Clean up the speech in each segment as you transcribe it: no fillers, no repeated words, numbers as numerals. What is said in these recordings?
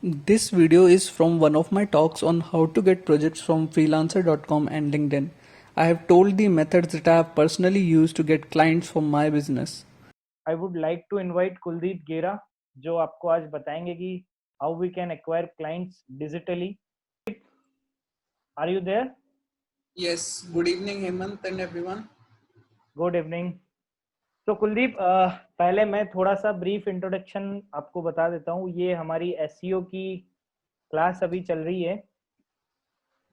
This video is from one of my talks on how to get projects from freelancer.com and LinkedIn. I have told the methods that I have personally used to get clients for my business. I would like to invite Kuldeep Gera, जो आपको आज बताएंगे कि how we can acquire clients digitally. Are you there? Yes, good evening Hemant and everyone. Good evening. तो कुलदीप, पहले मैं थोड़ा सा ब्रीफ इंट्रोडक्शन आपको बता देता हूँ. ये हमारी एसईओ की क्लास अभी चल रही है.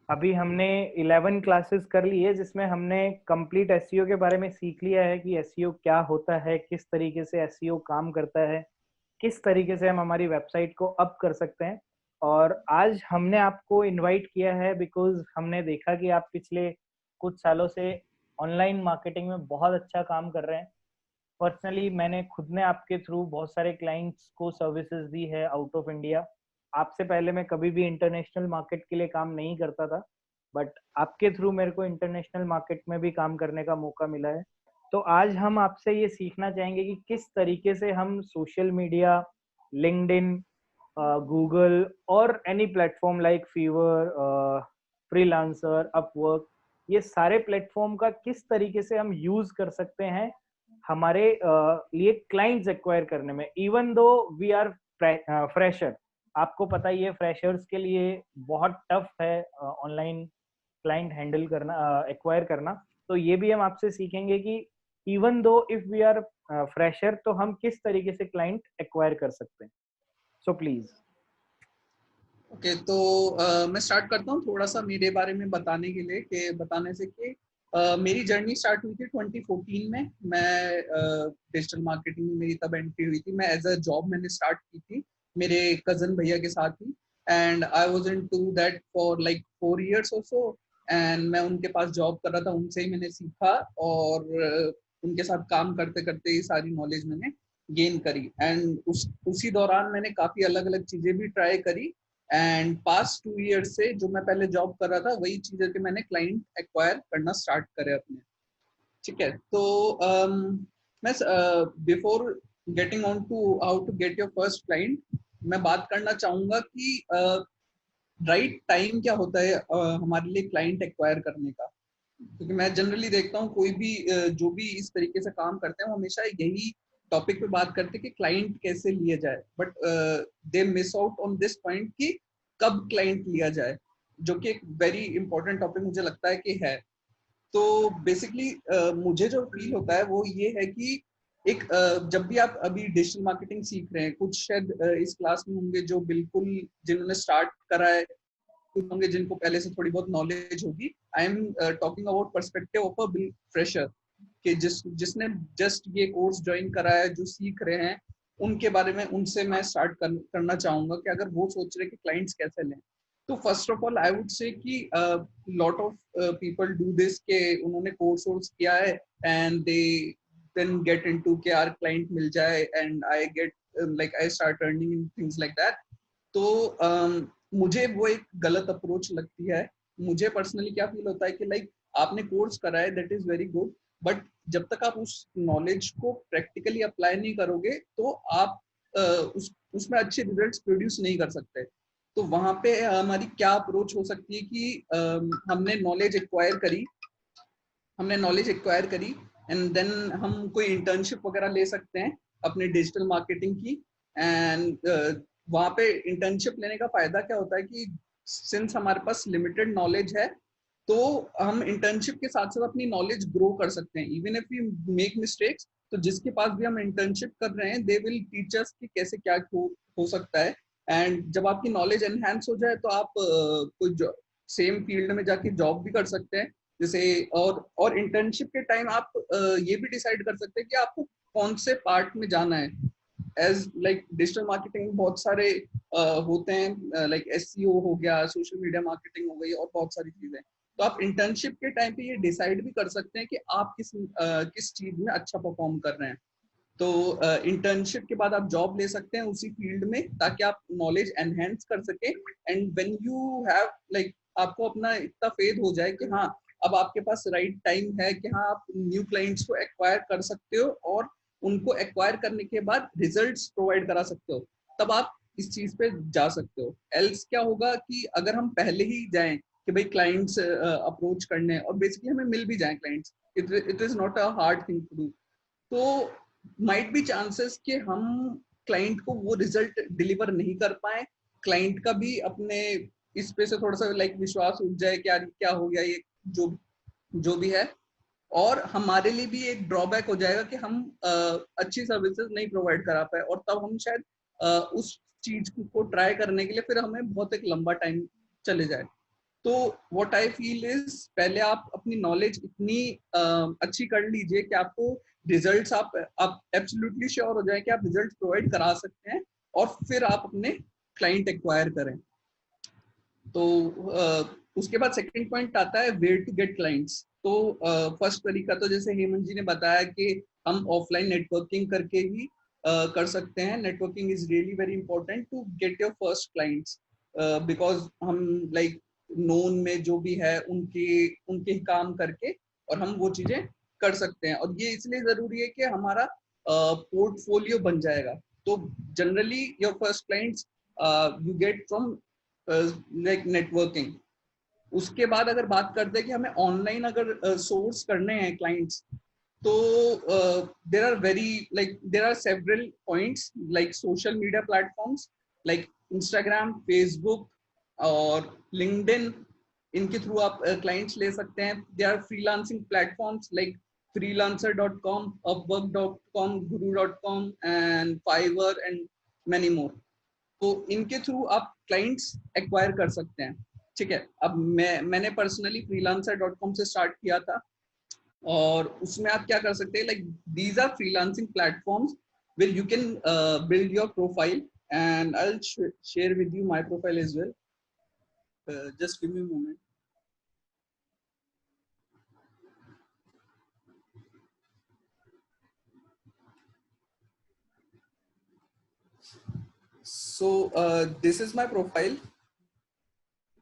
अभी हमने 11 क्लासेस कर ली है, जिसमें हमने कंप्लीट एसईओ के बारे में सीख लिया है कि एसईओ क्या होता है, किस तरीके से एसईओ काम करता है, किस तरीके से हम हमारी वेबसाइट को अप कर सकते हैं. और आज हमने आपको इनवाइट किया है बिकॉज हमने देखा कि आप पिछले कुछ सालों से ऑनलाइन मार्केटिंग में बहुत अच्छा काम कर रहे हैं. पर्सनली मैंने खुद ने आपके थ्रू बहुत सारे क्लाइंट्स को सर्विसेज दी है आउट ऑफ इंडिया. आपसे पहले मैं कभी भी इंटरनेशनल मार्केट के लिए काम नहीं करता था, बट आपके थ्रू मेरे को इंटरनेशनल मार्केट में भी काम करने का मौका मिला है. तो आज हम आपसे ये सीखना चाहेंगे कि किस तरीके से हम सोशल मीडिया, लिंक्डइन, गूगल और any platform like fever, freelancer, Upwork, ये सारे प्लेटफॉर्म का किस तरीके से हम यूज कर सकते हैं हमारे लिए क्लाइंट्स एक्वायर करने में. Even though we are fresher, आपको पता ही है फ्रेशर्स के लिए बहुत टफ है ऑनलाइन क्लाइंट हैंडल करना, एक्वायर करना. तो ये भी हम आपसे सीखेंगे कि even though if we are fresher तो हम किस तरीके से क्लाइंट एक्वायर कर सकते हैं. So please. ओके, तो मैं स्टार्ट करता हूँ थोड़ा सा मेरे बारे में बताने के लिए कि बताने से कि मेरी जर्नी स्टार्ट हुई थी 2014 में. मैं डिजिटल मार्केटिंग में मेरी तब एंट्री हुई थी. मैं एज अ जॉब मैंने स्टार्ट की थी मेरे कजन भैया के साथ ही. And I was into that for like 4 years और सो. एंड मैं उनके पास जॉब कर रहा था, उनसे ही मैंने सीखा और उनके साथ काम करते करते ये सारी नॉलेज मैंने गेन करी. एंड उसी दौरान मैंने काफ़ी अलग अलग चीज़ें भी ट्राई करी. एंड पास्ट 2 years से जो मैं पहले जॉब कर रहा था वही चीजें कि मैंने क्लाइंट एक्वायर करना स्टार्ट करे अपने. ठीक है, तो मैं before getting on to how to get your first client, मैं बात करना चाहूंगा कि राइट टाइम क्या होता है हमारे लिए क्लाइंट एक्वायर करने का. क्योंकि मैं जनरली देखता हूँ कोई भी जो भी इस तरीके से काम करते हैं वो हमेशा यही टॉपिक पे बात करते हैं कि क्लाइंट कैसे लिया जाए, but they miss out on this point कि कब क्लाइंट लिया जाए, जो कि एक वेरी इंपॉर्टेंट टॉपिक मुझे लगता है कि है. तो बेसिकली मुझे जो फील होता है वो ये है कि एक जब भी आप अभी डिजिटल मार्केटिंग सीख रहे हैं, कुछ शायद इस क्लास में होंगे जो बिल्कुल जिन्होंने स्टार्ट करा है, कुछ होंगे जिनको पहले से थोड़ी बहुत नॉलेज होगी. I am talking about perspective of a fresher कि जिसने जस्ट ये कोर्स ज्वाइन करा है, जो सीख रहे हैं, उनके बारे में उनसे मैं स्टार्ट करना चाहूंगा कि अगर वो सोच रहे कि क्लाइंट्स कैसे लें. तो first of all I would say कि lot of people do this के उन्होंने कोर्स किया है and they then get into के आर क्लाइंट मिल जाए and I get like I start earning in things like that. तो मुझे वो एक गलत अप्रोच लगती है. मुझे पर्सनली क्या फील होता है कि लाइक आपने कोर्स करा है, that is very good, but जब तक आप उस नॉलेज को प्रैक्टिकली अप्लाई नहीं करोगे तो आप उसमें अच्छे रिजल्ट्स प्रोड्यूस नहीं कर सकते. तो वहां पे हमारी क्या अप्रोच हो सकती है कि हमने नॉलेज एक्वायर करी एंड देन हम कोई इंटर्नशिप वगैरह ले सकते हैं अपने डिजिटल मार्केटिंग की. एंड वहाँ पे इंटर्नशिप लेने का फायदा क्या होता है कि सिंस हमारे पास लिमिटेड नॉलेज है, तो हम इंटर्नशिप के साथ साथ अपनी नॉलेज ग्रो कर सकते हैं. Even if you make mistakes, तो जिसके पास भी हम इंटर्नशिप कर रहे हैं दे विल टीच अस कि कैसे क्या हो सकता है. एंड जब आपकी नॉलेज एनहांस हो जाए तो आप कोई सेम फील्ड में जाके जॉब भी कर सकते हैं. जैसे और इंटर्नशिप के टाइम आप ये भी डिसाइड कर सकते हैं कि आपको कौन से पार्ट में जाना है. एज लाइक डिजिटल मार्केटिंग में बहुत सारे होते हैं, लाइक एसईओ हो गया, सोशल मीडिया मार्केटिंग हो गई और बहुत सारी चीजें. तो आप इंटर्नशिप के टाइम पे ये डिसाइड भी कर सकते हैं कि आप किस चीज में अच्छा परफॉर्म कर रहे हैं. तो इंटर्नशिप के बाद आप जॉब ले सकते हैं उसी फील्ड में ताकि आप नॉलेज एनहेंस कर सके. And when you have like आपको अपना इतना फेथ हो जाए कि हाँ, अब आपके पास राइट टाइम है कि हाँ आप न्यू क्लाइंट्स को एक्वायर कर सकते हो और उनको एक्वायर करने के बाद रिजल्ट्स प्रोवाइड करा सकते हो, तब आप इस चीज पे जा सकते हो। एल्स क्या होगा कि अगर हम पहले ही जाएं कि भाई क्लाइंट्स अप्रोच करने, और बेसिकली हमें मिल भी जाए clients, it is not a hard thing to do, तो माइट बी चांसेस कि हम क्लाइंट को वो रिजल्ट डिलीवर नहीं कर पाए, क्लाइंट का भी अपने इस पे से थोड़ा सा लाइक विश्वास उठ जाए कि यार क्या हो गया ये, जो जो भी है। और हमारे लिए भी एक ड्रॉबैक हो जाएगा कि हम अच्छी सर्विसेज नहीं प्रोवाइड करा पाए, और तब हम शायद उस चीज को ट्राई करने के लिए फिर हमें बहुत एक लंबा टाइम चले जाए। तो व्हाट आई फील इज पहले आप अपनी नॉलेज इतनी अच्छी कर लीजिए कि आपको रिजल्ट्स, आप एब्सोल्युटली श्योर हो जाए कि आप रिजल्ट्स प्रोवाइड करा सकते हैं, और फिर आप अपने क्लाइंट एक्वायर करें। तो उसके बाद सेकंड पॉइंट आता है वेयर टू गेट क्लाइंट्स। तो फर्स्ट तरीका तो जैसे हेमंत जी ने बताया कि हम ऑफलाइन नेटवर्किंग करके ही कर सकते हैं। Networking is really very important to get your first clients, because हम लाइक नोन में जो भी है उनके उनके ही काम करके और हम वो चीजें कर सकते हैं। और ये इसलिए जरूरी है कि हमारा पोर्टफोलियो बन जाएगा। तो generally your first clients you get from like networking. उसके बाद अगर बात करते हैं कि हमें ऑनलाइन अगर सोर्स करने हैं क्लाइंट्स, तो there are very like there are several points like social media platforms like Instagram, Facebook और लिंक्डइन। इनके थ्रू आप क्लाइंट्स ले सकते हैं। There are freelancing platforms like freelancer.com, upwork.com, guru.com and Fiverr and many more। तो इनके through आप clients acquire कर सकते हैं। ठीक है, अब मैंने पर्सनली freelancer.com से स्टार्ट किया था, और उसमें आप क्या कर सकते हैं, like these are freelancing platforms where you can build your profile, and I will share with you my profile as well. Just give me a moment. So this is my profile,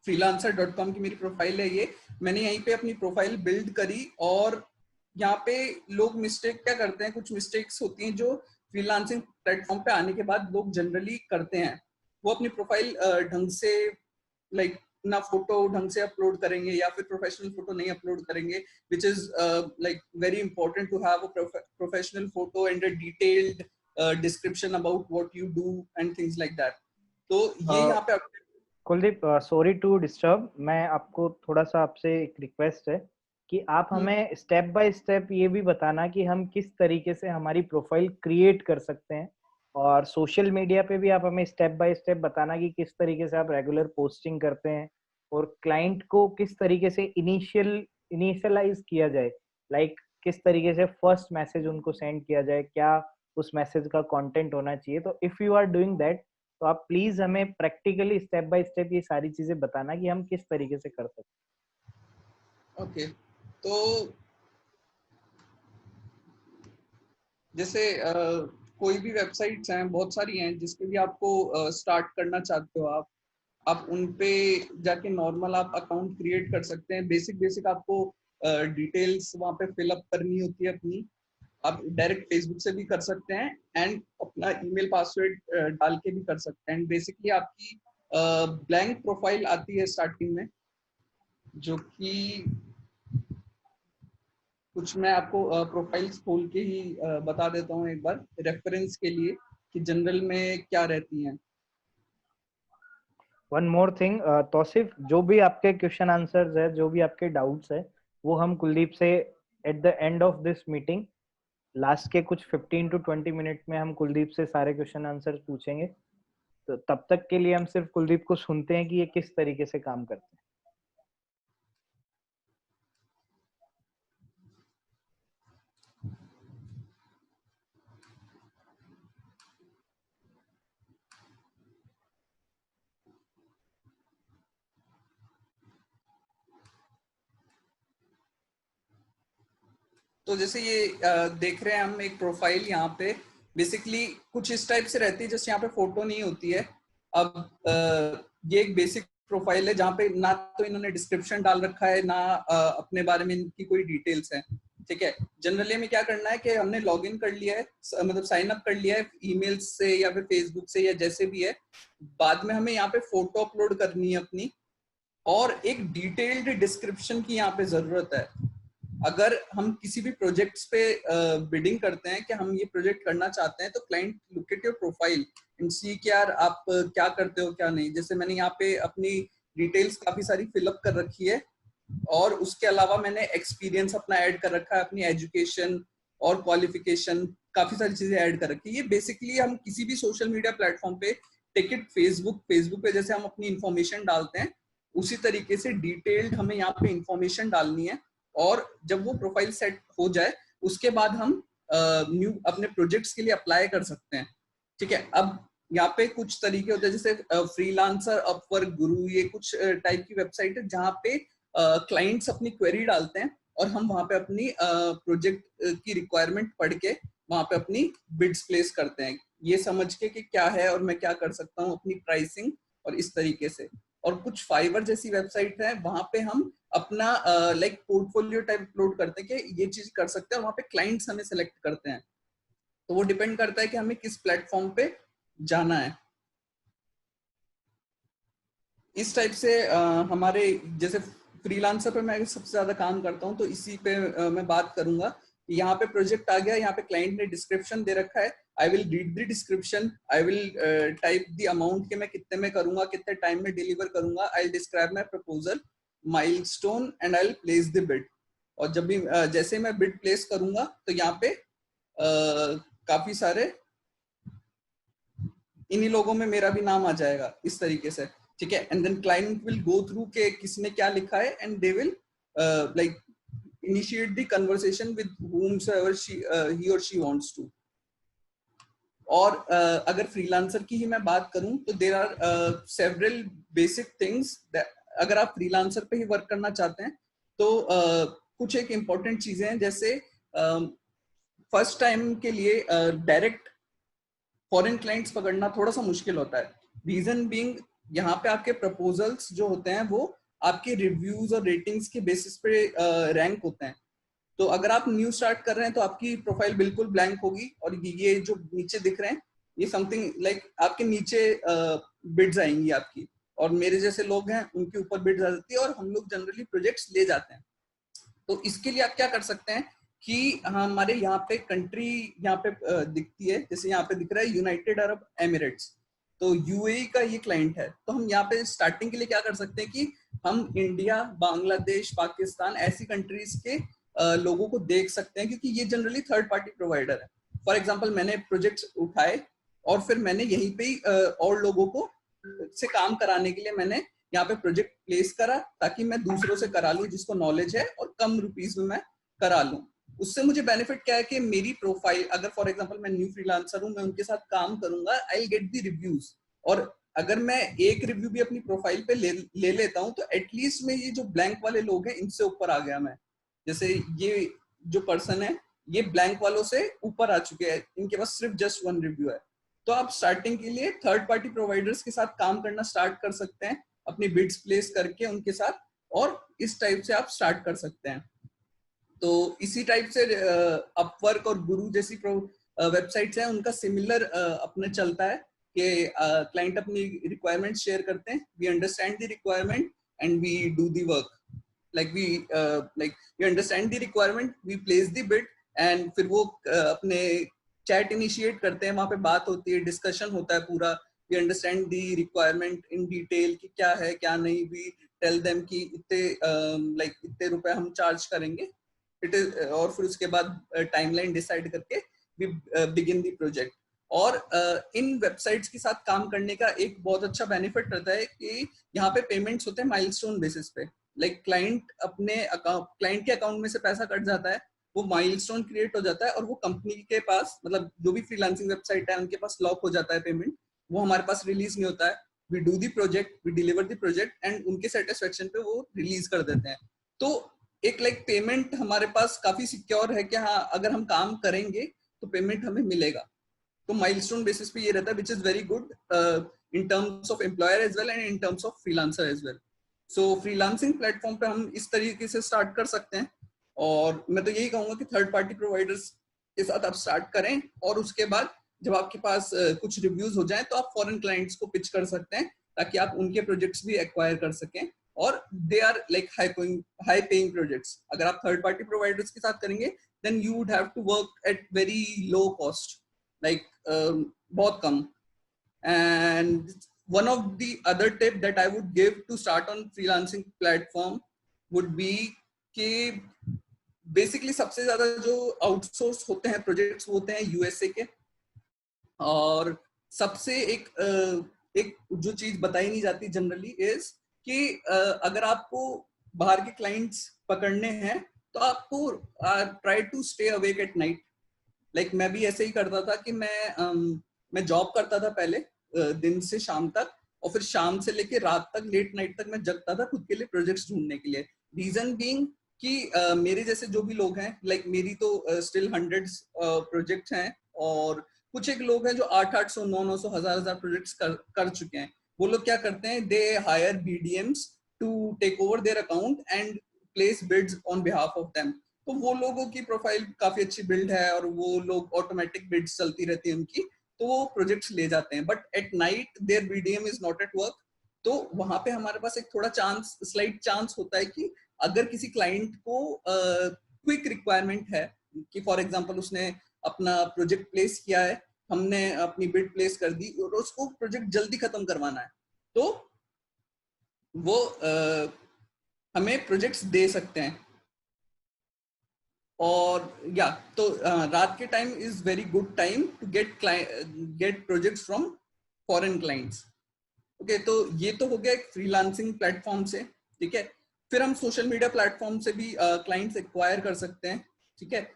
freelancer.com की मेरी profile है ये। मैंने यहीं पे अपनी profile build करी, और यहाँ पे लोग मिस्टेक क्या करते हैं, कुछ मिस्टेक्स होती हैं जो फ्रीलांसिंग प्लेटफॉर्म पे आने के बाद लोग जनरली करते हैं। वो अपनी प्रोफाइल ढंग से लाइक ना फोटो ढंग से अपलोड करेंगे, या फिर प्रोफेशनल फोटो नहीं अपलोड करेंगे, which is like very important to have a professional photo and a detailed description about what you do and things like that. तो ये यहाँ पे कुलदीप, सॉरी टू डिस्टर्ब, मैं आपको थोड़ा सा आपसे एक रिक्वेस्ट है कि आप हमें स्टेप बाय स्टेप ये भी बताना कि हम किस तरीके से हमारी प्रोफाइल क्रिएट कर सकते हैं, और सोशल मीडिया पे भी आप हमें स्टेप बाय स्टेप बताना कि किस तरीके से आप रेगुलर पोस्टिंग करते हैं, और क्लाइंट को किस तरीके से इनिशियलाइज किया जाए, लाइक किस तरीके से फर्स्ट मैसेज उनको सेंड किया जाए, क्या उस मैसेज का कंटेंट होना चाहिए। तो if you are doing that, तो आप प्लीज हमें प्रैक्टिकली स्टेप बाय स्टेप ये सारी चीजें बताना कि हम किस तरीके से कर सकते हैं। ओके, तो जैसे कोई भी वेबसाइट्स हैं, बहुत सारी हैं जिसपे भी आपको स्टार्ट करना चाहते हो आप उन पे जाके नॉर्मल आप अकाउंट क्रिएट कर सकते हैं। बेसिक बेसिक आपको डिटेल्स वहाँ पे फिलअप करनी होती है अपनी। आप डायरेक्ट फेसबुक से भी कर सकते हैं, एंड अपना ईमेल पासवर्ड डाल के भी कर सकते हैं। बेसिकली आपकी ब्लैंक प्रोफाइल आती है स्टार्टिंग में, जो कि कुछ मैं आपको प्रोफाइल्स खोल के ही बता देता हूँ एक बार रेफरेंस के लिए कि जनरल में क्या रहती हैं। वन मोर थिंग तौसिफ, जो भी आपके क्वेश्चन आंसर्स है, जो भी आपके डाउट्स है, वो हम कुलदीप से at the end of this meeting last के कुछ 15 to 20 मिनट में हम कुलदीप से सारे क्वेश्चन आंसर्स पूछेंगे। तो तब तक के लिए हम सिर्फ कुलदीप को सुनते हैं कि ये किस तरीके से काम करते हैं। तो जैसे ये देख रहे हैं हम एक प्रोफाइल यहाँ पे, बेसिकली कुछ इस टाइप से रहती है, जैसे यहाँ पे फोटो नहीं होती है। अब ये एक बेसिक प्रोफाइल है जहाँ पे ना तो इन्होंने डिस्क्रिप्शन डाल रखा है, ना अपने बारे में इनकी कोई डिटेल्स है। ठीक है, जनरली हमें क्या करना है कि हमने लॉग इन कर लिया है, मतलब साइन अप कर लिया है ईमेल से या फिर फेसबुक से या जैसे भी है, बाद में हमें यहाँ पे फोटो अपलोड करनी है अपनी, और एक डिटेल्ड डिस्क्रिप्शन की यहाँ पे जरूरत है। अगर हम किसी भी प्रोजेक्ट्स पे बिडिंग करते हैं कि हम ये प्रोजेक्ट करना चाहते हैं, तो client look at your profile and see कि यार आप क्या करते हो क्या नहीं। जैसे मैंने यहाँ पे अपनी डिटेल्स काफी सारी फिलअप कर रखी है, और उसके अलावा मैंने एक्सपीरियंस अपना ऐड कर रखा है, अपनी एजुकेशन और क्वालिफिकेशन, काफी सारी चीजें ऐड कर रखी है। ये बेसिकली हम किसी भी सोशल मीडिया प्लेटफॉर्म पे, टिकट फेसबुक पे जैसे हम अपनी इंफॉर्मेशन डालते हैं, उसी तरीके से डिटेल्ड हमें यहाँ पे इंफॉर्मेशन डालनी है। और जब वो प्रोफाइल सेट हो जाए, उसके बाद हम न्यू अपने प्रोजेक्ट्स के लिए अप्लाई कर सकते हैं। ठीक है, अब यहाँ पे कुछ तरीके होते हैं, जैसे फ्रीलांसर, अपवर्क, गुरु, ये कुछ टाइप की वेबसाइट है जहाँ पे क्लाइंट्स अपनी क्वेरी डालते हैं, और हम वहाँ पे अपनी प्रोजेक्ट की रिक्वायरमेंट पढ़ के वहाँ पे अपनी बिड्स प्लेस करते हैं, ये समझ के कि क्या है और मैं क्या कर सकता हूँ, अपनी प्राइसिंग और इस तरीके से। और कुछ फाइवर जैसी वेबसाइट है, वहाँ पे हम अपना लाइक पोर्टफोलियो टाइप अपलोड करते हैं कि ये चीज कर सकते हैं, वहाँ पे क्लाइंट्स हमें सेलेक्ट करते हैं। तो वो डिपेंड करता है कि हमें किस प्लेटफॉर्म पे जाना है। इस टाइप से हमारे जैसे फ्रीलांसर पे मैं सबसे ज्यादा काम करता हूँ, तो इसी पे मैं बात करूंगा। यहाँ पे प्रोजेक्ट आ गया, यहाँ पे क्लाइंट ने डिस्क्रिप्शन दे रखा है, I will read the description, I will type the amount के मैं कितने में करूंगा, कितने टाइम में डिलीवर करूंगा, I will describe my proposal, milestone, and I will place the bid. और जब भी जैसे मैं बिड प्लेस करूंगा, तो यहाँ पे काफी सारे इन्हीं लोगों में मेरा भी नाम आ जाएगा इस तरीके से। ठीक है, and then client will go through के किसने क्या लिखा है, and they will like initiate the conversation with whomsoever he or she wants to। और अगर फ्रीलांसर की ही मैं बात करूं, तो there are several basic things. अगर आप फ्रीलांसर पे ही वर्क करना चाहते हैं, तो कुछ एक इम्पोर्टेंट चीजें हैं, जैसे फर्स्ट टाइम के लिए डायरेक्ट फॉरेन क्लाइंट्स पकड़ना थोड़ा सा मुश्किल होता है। रीजन बीइंग, यहाँ पे आपके प्रपोजल्स जो होते हैं वो आपके रिव्यूज और रेटिंग्स के बेसिस पे रैंक होते हैं। तो अगर आप न्यू स्टार्ट कर रहे हैं, तो आपकी प्रोफाइल बिल्कुल ब्लैंक होगी, और ये जो नीचे दिख रहे हैं, ये समथिंग लाइक आपके नीचे बिड्स आएंगी आपकी, और मेरे जैसे लोग हैं उनके ऊपर बिड्स आ जाती है, और हम लोग जनरली प्रोजेक्ट्स ले जाते हैं। तो इसके लिए आप क्या कर सकते हैं कि हमारे यहाँ पे कंट्री यहाँ पे दिखती है, जैसे यहाँ पे दिख रहा है यूनाइटेड अरब एमिरेट्स, तो यूएई का ये क्लाइंट है। तो हम यहाँ पे स्टार्टिंग के लिए क्या कर सकते हैं कि हम इंडिया, बांग्लादेश, पाकिस्तान, ऐसी कंट्रीज के लोगों को देख सकते हैं, क्योंकि ये जनरली थर्ड पार्टी प्रोवाइडर है। फॉर एग्जाम्पल, मैंने प्रोजेक्ट्स उठाए और फिर मैंने यहीं पे ही और लोगों को से काम कराने के लिए मैंने यहाँ पे प्रोजेक्ट प्लेस करा, ताकि मैं दूसरों से करा लूं जिसको नॉलेज है, और कम रुपीस में मैं करा लूं। उससे मुझे बेनिफिट क्या है कि मेरी प्रोफाइल, अगर फॉर एग्जांपल मैं न्यू फ्रीलांसर हूं, मैं उनके साथ काम करूंगा, I will get the reviews. और अगर मैं एक रिव्यू भी अपनी प्रोफाइल पे ले लेता हूं, तो एटलीस्ट में ये जो ब्लैंक वाले लोग हैं, इनसे ऊपर आ गया मैं। जैसे ये जो पर्सन है, ये ब्लैंक वालों से ऊपर आ चुके हैं, इनके पास सिर्फ जस्ट 1 रिव्यू है। तो आप स्टार्टिंग के लिए थर्ड पार्टी प्रोवाइडर्स के साथ काम करना स्टार्ट कर सकते हैं, अपनी बिड्स प्लेस करके उनके साथ, और इस टाइप से आप स्टार्ट कर सकते हैं। तो इसी टाइप से अपवर्क और गुरु जैसी वेबसाइट्स हैं, उनका सिमिलर अपने चलता है कि क्लाइंट अपनी रिक्वायरमेंट शेयर करते हैं, we understand the requirement and we do the work. like we understand the requirement, we place the bid, and फिर वो अपने चैट इनिशिएट करते हैं, वहाँ पे बात होती है, डिस्कशन होता है पूरा, we understand the requirement in detail कि क्या है क्या नहीं, we tell them कि इतने इतने रुपए हम चार्ज करेंगे, इट इज, और फिर उसके बाद टाइमलाइन डिसाइड करके we begin the project। और इन वेबसाइट्स के साथ काम करने का एक बहुत अच्छा बेनिफिट रहता है कि यहाँ पे पेमेंट्स होते हैं माइलस्टोन बेसिस पे। क्लाइंट क्लाइंट के अकाउंट में से पैसा कट जाता है, वो माइलस्टोन क्रिएट हो जाता है, और वो कंपनी के पास, मतलब जो भी फ्रीलांसिंग वेबसाइट है उनके पास लॉक हो जाता है पेमेंट, वो हमारे पास रिलीज नहीं होता है। We do the project, we deliver the project, and उनके सेटिस्फेक्शन पे वो रिलीज कर देते हैं। तो एक पेमेंट हमारे पास काफी सिक्योर है कि हाँ, अगर हम काम करेंगे तो पेमेंट हमें मिलेगा। तो माइलस्टोन बेसिस पे ये रहता है, which is very good in terms of employer as well and in terms of freelancer as well. So freelancing platform पे हम इस तरीके से स्टार्ट कर सकते हैं। और मैं तो यही कहूंगा कि थर्ड पार्टी प्रोवाइडर्स के साथ आप स्टार्ट करें, और उसके बाद जब आपके पास कुछ रिव्यूज हो जाएं तो आप फॉरेन क्लाइंट्स को पिच कर सकते हैं, ताकि आप उनके प्रोजेक्ट्स भी एक्वायर कर सकें, और they are like high paying projects. अगर आप थर्ड पार्टी प्रोवाइडर्स के साथ करेंगे then you would have to work at very low cost, like बहुत कम। And one of the other tip that I would give to start on freelancing platform would be कि basically सबसे ज्यादा जो outsource होते हैं प्रोजेक्ट्स वो होते हैं यूएसए के। और सबसे एक जो चीज बताई नहीं जाती जनरली इज कि अगर आपको बाहर के क्लाइंट्स पकड़ने हैं तो आपको try to stay awake at night. Like मैं भी ऐसे ही करता था कि मैं जॉब करता था पहले दिन से शाम तक, और फिर शाम से लेके रात तक, लेट नाइट तक मैं जगता था खुद के लिए प्रोजेक्ट्स ढूंढने के लिए। रीजन बीइंग कि मेरे जैसे जो भी लोग हैं, लाइक मेरी तो स्टिल हंड्रेड्स प्रोजेक्ट्स हैं, और कुछ एक लोग हैं जो 800, 900, 1000 प्रोजेक्ट्स कर चुके हैं। वो लोग क्या करते हैं, they hire BDMs to take over their account and place bids on behalf of them. तो वो लोगों की प्रोफाइल काफी अच्छी बिल्ड है, और वो लोग ऑटोमेटिक बिड्स चलती रहती है उनकी, तो वो प्रोजेक्ट्स ले जाते हैं। But at night their BDM is not at work. तो वहां पे हमारे पास एक थोड़ा स्लाइट चांस होता है कि अगर किसी क्लाइंट को क्विक रिक्वायरमेंट है, कि फॉर एग्जांपल उसने अपना प्रोजेक्ट प्लेस किया है, हमने अपनी बिड प्लेस कर दी और उसको प्रोजेक्ट जल्दी खत्म करवाना है, तो वो हमें प्रोजेक्ट्स दे सकते हैं। और या तो रात के time is very good time to get projects from foreign clients. Okay, तो ये तो हो गया एक फ्रीलांसिंग प्लेटफॉर्म से। ठीक है, फिर हम सोशल मीडिया प्लेटफॉर्म से भी क्लाइंट्स एक्वायर कर सकते हैं। ठीक है,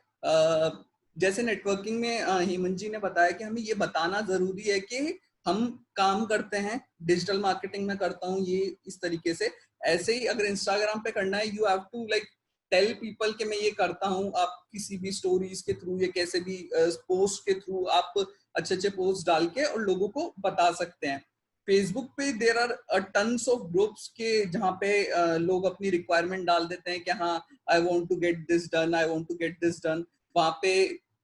जैसे नेटवर्किंग में हेमंत जी ने बताया कि हमें ये बताना जरूरी है कि हम काम करते हैं, डिजिटल मार्केटिंग में करता हूँ ये इस तरीके से। ऐसे ही अगर इंस्टाग्राम पे करना है, you have to like tell people कि मैं ये करता हूँ। आप किसी भी स्टोरीज के थ्रू या कैसे भी पोस्ट के थ्रू आप अच्छे अच्छे पोस्ट डाल के और लोगों को बता सकते हैं। फेसबुक पे there are tons of groups के जहाँ पे लोग अपनी रिक्वायरमेंट डाल देते हैं कि हाँ I want to get this done, I want to get this done. वहाँ पे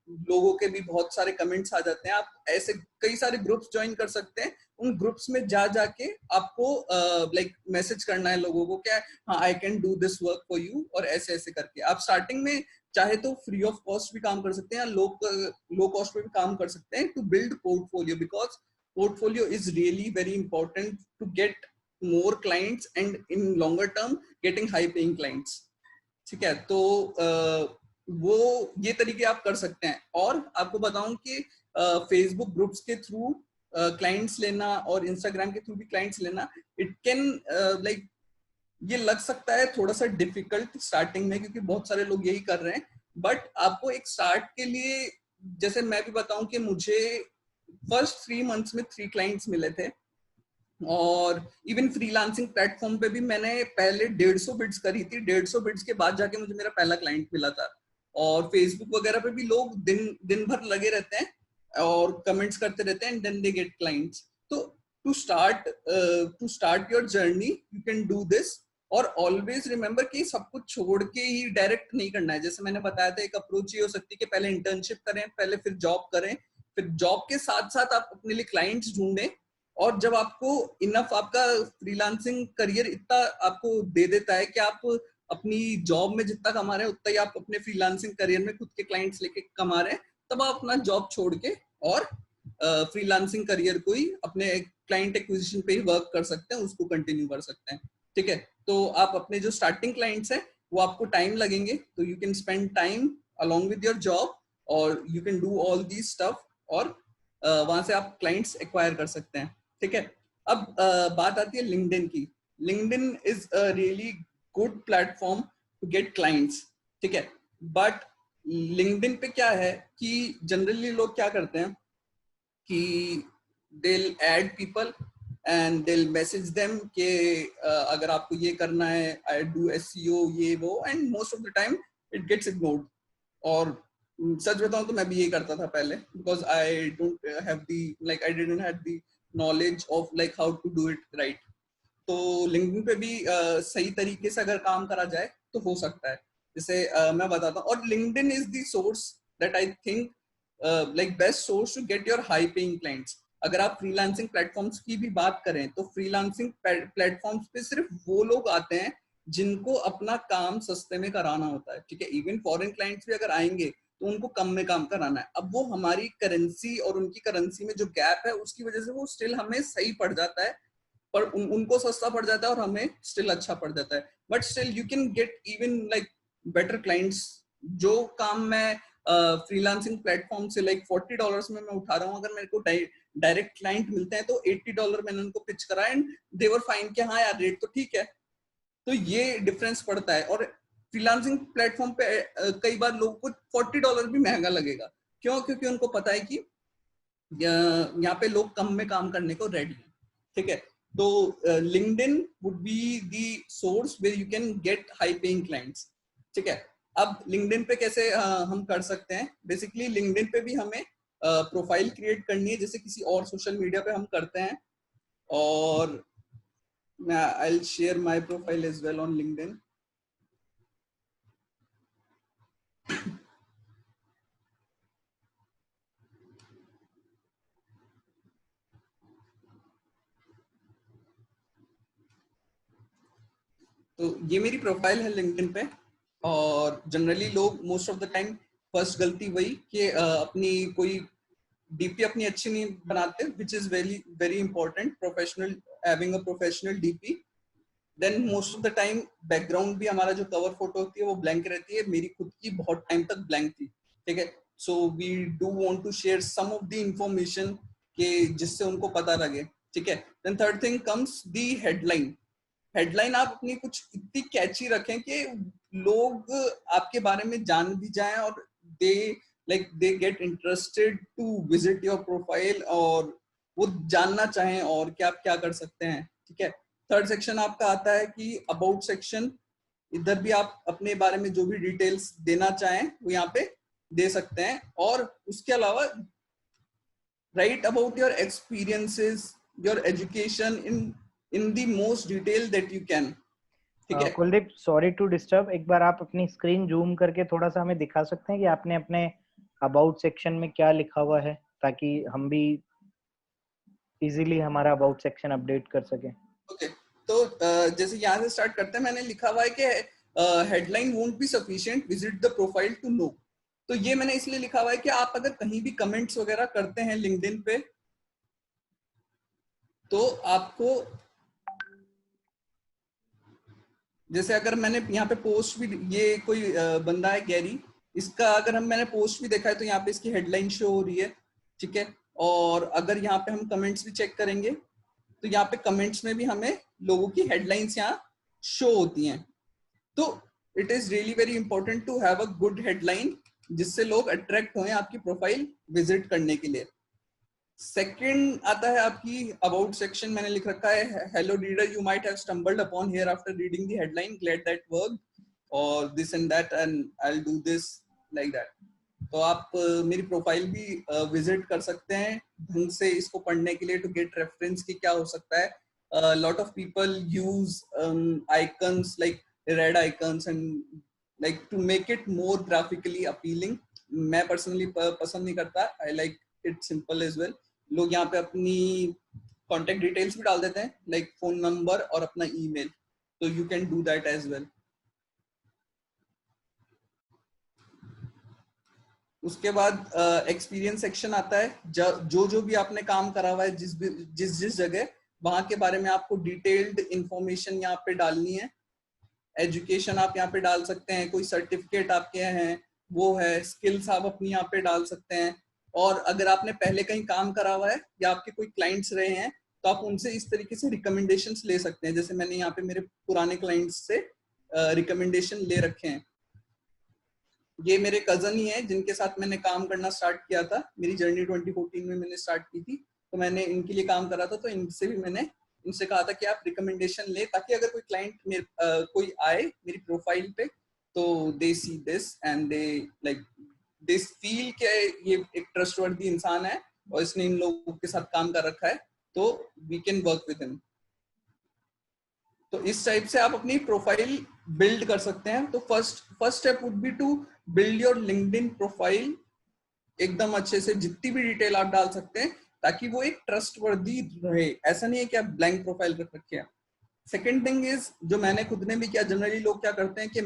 लोगों के भी बहुत सारे कमेंट्स आ जाते हैं। आप ऐसे कई सारे ग्रुप्स ज्वाइन कर सकते हैं। उन ग्रुप्स में जाके आपको लाइक मैसेज करना है लोगों को क्या, हाँ I can do this work for you, और ऐसे ऐसे करके आप स्टार्टिंग में चाहे तो फ्री ऑफ कॉस्ट भी काम कर सकते हैं, या लो कॉस्ट पे भी काम कर सकते हैं to build portfolio, because portfolio is really very important to get more clients and in longer term getting high paying clients। ठीक है, तो वो ये तरीके आप कर सकते हैं। और आपको बताऊं कि फेसबुक ग्रुप्स के थ्रू क्लाइंट्स लेना और इंस्टाग्राम के थ्रू भी क्लाइंट्स लेना, इट कैन लाइक ये लग सकता है थोड़ा सा डिफिकल्ट स्टार्टिंग में, क्योंकि बहुत सारे लोग यही कर रहे हैं। बट आपको एक स्टार्ट के लिए, जैसे मैं भी बताऊं कि मुझे फर्स्ट 3 मंथ्स में 3 क्लाइंट्स मिले थे, और इवन फ्रीलांसिंग प्लेटफॉर्म पे भी मैंने पहले 150 बिड्स करी थी। 150 बिड्स के बाद जाके मुझे मेरा पहला क्लाइंट मिला था। और फेसबुक वगैरह पे भी लोग दिन भर लगे रहते हैं और कमेंट्स करते रहते हैं, and then they get clients. तो to start your journey you can do this. और ऑलवेज रिमेंबर कि सब कुछ छोड़ के ही डायरेक्ट नहीं करना है। जैसे मैंने बताया था, एक अप्रोच ये हो सकती है कि पहले इंटर्नशिप करें, पहले फिर जॉब करें, फिर जॉब के साथ साथ आप अपने लिए क्लाइंट्स ढूंढें। और जब आपको इनफ आपका फ्रीलांसिंग करियर इतना आपको दे देता है कि आप अपनी जॉब में जितना कमा रहे हैं उतना ही आप अपने फ्रीलांसिंग करियर में खुद के क्लाइंट्स लेके कमा रहे हैं, तब आप अपना जॉब छोड़ के और फ्रीलांसिंग करियर को ही अपने क्लाइंट एक्विजिशन पे ही वर्क कर सकते हैं, उसको कंटिन्यू कर सकते हैं। ठीक है, तो आप अपने जो स्टार्टिंग क्लाइंट्स हैं वो आपको टाइम लगेंगे, तो you can spend time along with your job, और you can do all the stuff, और वहां से आप क्लाइंट्स एक्वायर कर सकते हैं। ठीक है, अब बात आती है लिंक्डइन की। LinkedIn is a really good platform to get clients. ठीक है, बट लिंक्डइन पे क्या है कि जनरली लोग क्या करते हैं कि they'll add people and they'll message them कि अगर आपको ये करना है, I do SEO ये वो, and most of the time it gets ignored। और सच बताऊं तो मैं भी यही करता था पहले, because I don't have the like I didn't have the knowledge of like how to do it right। तो लिंक्डइन पे भी सही तरीके से अगर काम करा जाए तो हो सकता है। जैसे मैं बताता हूँ, और LinkedIn is the source that I think like best source to get your high paying clients. अगर आप फ्रीलांसिंग प्लेटफॉर्म्स की भी बात करें तो फ्रीलांसिंग प्लेटफॉर्म्स पे सिर्फ वो लोग आते हैं जिनको अपना काम सस्ते में कराना होता है, ठीक है। इवन फॉरेन क्लाइंट्स भी अगर आएंगे तो उनको कम में काम कराना है। अब वो हमारी करेंसी और उनकी करेंसी में जो गैप है उसकी वजह से वो स्टिल हमें सही पड़ जाता है, पर उनको सस्ता पड़ जाता है और हमें स्टिल अच्छा पड़ जाता है। But still you can get even like better clients. जो काम मैं फ्रीलांसिंग प्लेटफॉर्म से लाइक $40 में मैं उठा रहा हूँ, अगर मेरे को डायरेक्ट क्लाइंट मिलते हैं तो $80 मैंने उनको पिच करा एंड दे वर फाइन कि हाँ यार रेट तो ठीक है। तो ये डिफरेंस पड़ता है। और फ्रीलांसिंग प्लेटफॉर्म पे कई बार लोगों को $40 भी महंगा लगेगा। क्यों? क्योंकि उनको पता है कि यहाँ पे लोग कम में काम करने को रेडी हैं, ठीक है। तो LinkedIn would be the source where you can get high paying clients, ठीक है। अब लिंक्डइन पे कैसे हम कर सकते हैं? बेसिकली लिंक्डइन पे भी हमें प्रोफाइल क्रिएट करनी है जैसे किसी और सोशल मीडिया पे हम करते हैं। और मैं I will share my profile as well on LinkedIn. तो ये मेरी प्रोफाइल है लिंक्डइन पे। और जनरली लोग most of the time first गलती वही कि अपनी कोई डीपी अपनी अच्छी नहीं बनाते, which is very very important, professional, having a professional DP. Then most of the time background भी हमारा जो कवर फोटो होती है वो ब्लैंक रहती है। मेरी खुद की बहुत टाइम तक ब्लैंक थी, ठीक है। So we do want to share some of the information के जिससे उनको पता लगे, ठीक है। Then third thing comes the headline. Headline आप अपनी कुछ इतनी कैची रखें कि लोग आपके बारे में जान भी जाएं और they they get interested to visit your profile और वो जानना चाहें और कि आप क्या कर सकते हैं, ठीक है। थर्ड सेक्शन आपका आता है कि अबाउट सेक्शन। इधर भी आप अपने बारे में जो भी डिटेल्स देना चाहें वो यहाँ पे दे सकते हैं। और उसके अलावा right about your experiences, your education in the most detail that you can, ठीक है। कुलदीप, सॉरी टू डिस्टर्ब, एक बार आप अपनी स्क्रीन जूम करके थोड़ा सा हमें दिखा सकते हैं कि आपने अपने अबाउट सेक्शन में क्या लिखा हुआ है, ताकि हम भी इजीली हमारा अबाउट सेक्शन अपडेट कर सके। ओके, तो जैसे यहाँ से स्टार्ट करते हैं, मैंने लिखा हुआ है कि headline won't be sufficient, visit the profile to know. तो ये मैंने इसलिए लिखा हुआ है कि आप अगर कहीं भी कमेंट्स वगैरह करते हैं लिंक्डइन पे तो आपको, जैसे अगर मैंने यहाँ पे पोस्ट भी, ये कोई बंदा है गैरी, इसका अगर मैंने पोस्ट भी देखा है तो यहाँ पे इसकी हेडलाइन शो हो रही है, ठीक है। और अगर यहाँ पे हम कमेंट्स भी चेक करेंगे तो यहाँ पे कमेंट्स में भी हमें लोगों की हेडलाइंस यहाँ शो होती हैं। तो it is really very important to have a good headline जिससे लोग अट्रैक्ट हों आपकी प्रोफाइल विजिट करने के लिए। सेकंड आता है आपकी अबाउट सेक्शन। मैंने लिख रखा है, hello reader, you might have stumbled upon here after reading the headline, glad that work, और this and that, and I will do this like that. तो आप मेरी प्रोफाइल भी विजिट कर सकते हैं ढंग से इसको पढ़ने के लिए, टू गेट रेफरेंस की क्या हो सकता है। Lot of people use icons like red icons and like to make it more graphically appealing. मैं पर्सनली पसंद नहीं करता, I like it simple as well. लोग यहाँ पे अपनी कॉन्टेक्ट डिटेल्स भी डाल देते हैं, लाइक फोन नंबर और अपना ईमेल, तो you can do that as well. उसके बाद एक्सपीरियंस सेक्शन आता है। जो भी आपने काम करा हुआ है जिस जगह, वहां के बारे में आपको डिटेल्ड इंफॉर्मेशन यहाँ पे डालनी है। एजुकेशन आप यहाँ पे डाल सकते हैं, कोई सर्टिफिकेट आपके हैं वो है, स्किल्स आप अपनी यहाँ पे डाल सकते हैं। और अगर आपने पहले कहीं काम करा हुआ है या आपके कोई क्लाइंट्स रहे हैं तो आप उनसे इस तरीके से रिकमेंडेशंस ले सकते हैं। जैसे मैंने यहाँ पे मेरे पुराने क्लाइंट्स से रिकमेंडेशन ले रखे हैं। ये मेरे कजन ही हैं जिनके साथ मैंने काम करना स्टार्ट किया था, मेरी जर्नी 2014 में मैंने स्टार्ट की थी, तो मैंने इनके लिए काम करा था। तो इनसे भी मैंने इनसे कहा था कि आप रिकमेंडेशन ले, ताकि अगर कोई क्लाइंट मेरे कोई आए मेरी प्रोफाइल पे तो they see this and they like this feel कि ये एक ट्रस्टवर्दी इंसान है और इसने इन लोगों के साथ काम कर रखा है, तो we can work with him. तो इस टाइप से आप अपनी प्रोफाइल बिल्ड कर सकते हैं। तो first step would be to build your LinkedIn profile एकदम अच्छे से, जितनी भी डिटेल आप डाल सकते हैं ताकि वो एक ट्रस्टवर्दी रहे। ऐसा नहीं है कि आप ब्लैंक प्रोफाइल रख रखे हैं। सेकेंड थिंग इज, जो मैंने खुद ने भी किया, जनरली लोग क्या करते हैं कि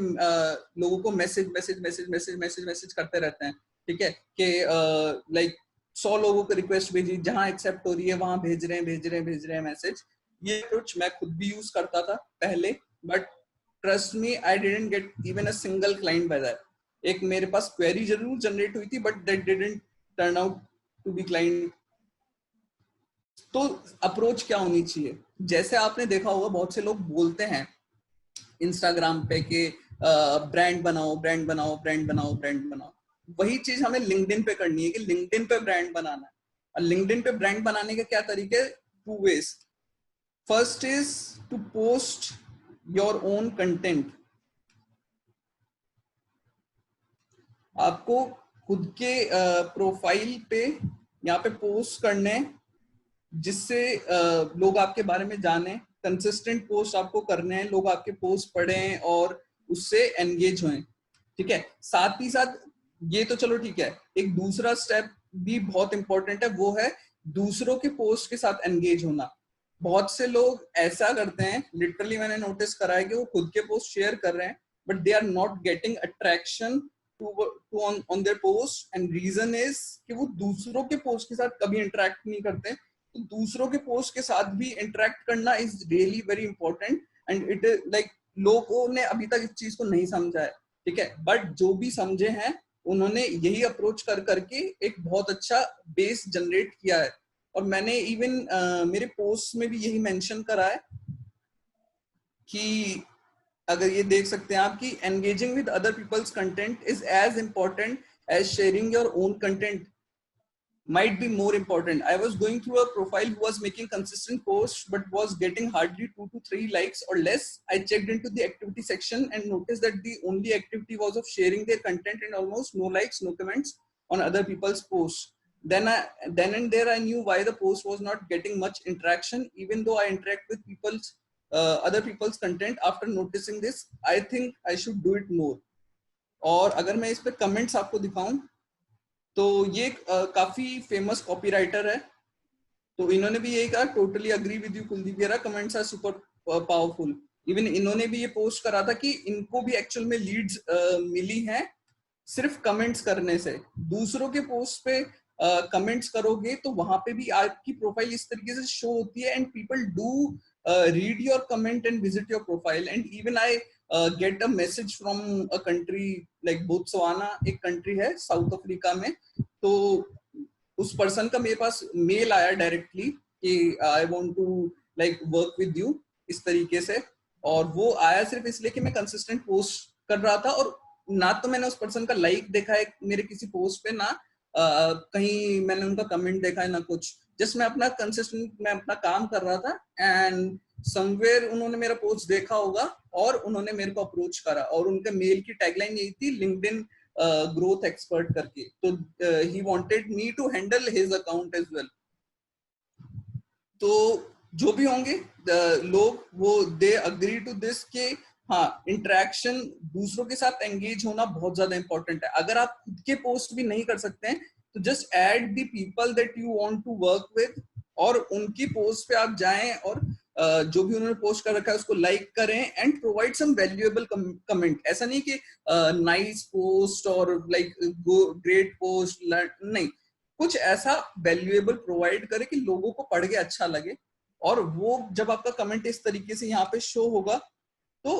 लोगों को message message message message message message करते रहते हैं, ठीक है, कि लाइक 100 लोगों को रिक्वेस्ट भेजी, जहां एक्सेप्ट हो रही है वहां भेज रहे हैं मैसेज। ये अप्रोच मैं खुद भी यूज करता था पहले, but trust me, I didn't get even a single client by that. एक मेरे पास क्वेरी जरूर जनरेट हुई थी, but that didn't turn out to be client. तो अप्रोच क्या होनी चाहिए, जैसे आपने देखा होगा बहुत से लोग बोलते हैं इंस्टाग्राम पे कि ब्रांड बनाओ ब्रांड बनाओ ब्रांड बनाओ ब्रांड बनाओ। वही चीज हमें लिंक्डइन पे करनी है कि लिंक्डइन पे ब्रांड बनाना है। और लिंक्डइन पे ब्रांड बनाने के क्या तरीके, 2 ways. First is to post your own content. आपको खुद के प्रोफाइल पे यहाँ पे पोस्ट करने, जिससे लोग आपके बारे में जाने। कंसिस्टेंट पोस्ट आपको करने हैं, लोग आपके पोस्ट पढ़ें और उससे एंगेज हों, ठीक है। साथ ही साथ ये तो चलो ठीक है, एक दूसरा स्टेप भी बहुत इंपॉर्टेंट है, वो है दूसरों के पोस्ट के साथ एंगेज होना। बहुत से लोग ऐसा करते हैं, लिटरली मैंने नोटिस करा है कि वो खुद के पोस्ट शेयर कर रहे हैं but they are not getting attraction to on their post, and reason is कि वो दूसरों के पोस्ट के साथ कभी इंटरेक्ट नहीं करते। तो दूसरों के पोस्ट के साथ भी इंटरेक्ट करना is really very important, and it like लोगों ने अभी तक इस चीज को नहीं समझा है, ठीक है, बट जो भी समझे हैं उन्होंने यही अप्रोच कर करके एक बहुत अच्छा बेस जनरेट किया है। और मैंने इवन मेरे पोस्ट में भी यही मेंशन करा है कि अगर ये देख सकते हैं आप कि engaging with other people's content is as important as sharing your own content, might be more important. I was going through a profile who was making consistent posts but was getting hardly 2 to 3 likes or less. I checked into the activity section and noticed that the only activity was of sharing their content and almost no likes, no comments on other people's posts. Then and there I knew why the post was not getting much interaction, even though I interact with people's other people's content. After noticing this, I think I should do it more. और अगर मैं इस पे comments आपको दिखाऊं तो ये काफी फेमस कॉपीराइटर है, तो इन्होंने भी यही कहा, totally agree with you Kuldeep Yera, comments are super powerful. Even इन्होंने भी ये पोस्ट करा था कि इनको भी एक्चुअल में लीड्स मिली हैं सिर्फ कमेंट्स करने से। दूसरों के पोस्ट पे कमेंट्स करोगे तो वहां पे भी आपकी प्रोफाइल इस तरीके से शो होती है, and people do read your comment and visit your profile. And even I get a message from a country like Botswana, एक कंट्री है साउथ अफ्रीका में, तो उस पर्सन का मेरे पास मेल आया डायरेक्टली कि I want to like work with you इस तरीके से। और वो आया सिर्फ इसलिए कि मैं कंसिस्टेंट पोस्ट कर रहा था, और ना तो मैंने उस पर्सन का लाइक देखा है मेरे किसी पोस्ट पे, ना कहीं मैंने उनका कमेंट देखा है, ना कुछ। जस्ट मैं अपना कंसिस्टेंट, मैं अपना काम कर रहा था, एंड समवेयर उन्होंने मेरा पोस्ट देखा होगा और उन्होंने मेरे को अप्रोच करा, और उनके मेल की टैगलाइन यही थी, लिंक्डइन ग्रोथ एक्सपर्ट करके। तो he wanted me to handle his account as well. तो जो भी होंगे लोग, वो दे अग्री टू दिस कि हाँ, इंटरेक्शन, दूसरों के साथ एंगेज होना बहुत ज्यादा इंपॉर्टेंट है। अगर आप खुद के पोस्ट भी नहीं कर सकते हैं तो just add the people that you want to work with, और उनकी पोस्ट पे आप जाएं और जो भी उन्होंने पोस्ट कर रखा है उसको लाइक करें, and provide some valuable comment. ऐसा नहीं कि नाइस पोस्ट और लाइक ग्रेट पोस्ट, नहीं, कुछ ऐसा वैल्यूएबल प्रोवाइड करे कि लोगों को पढ़ के अच्छा लगे। और वो जब आपका कमेंट इस तरीके से यहाँ पे शो होगा तो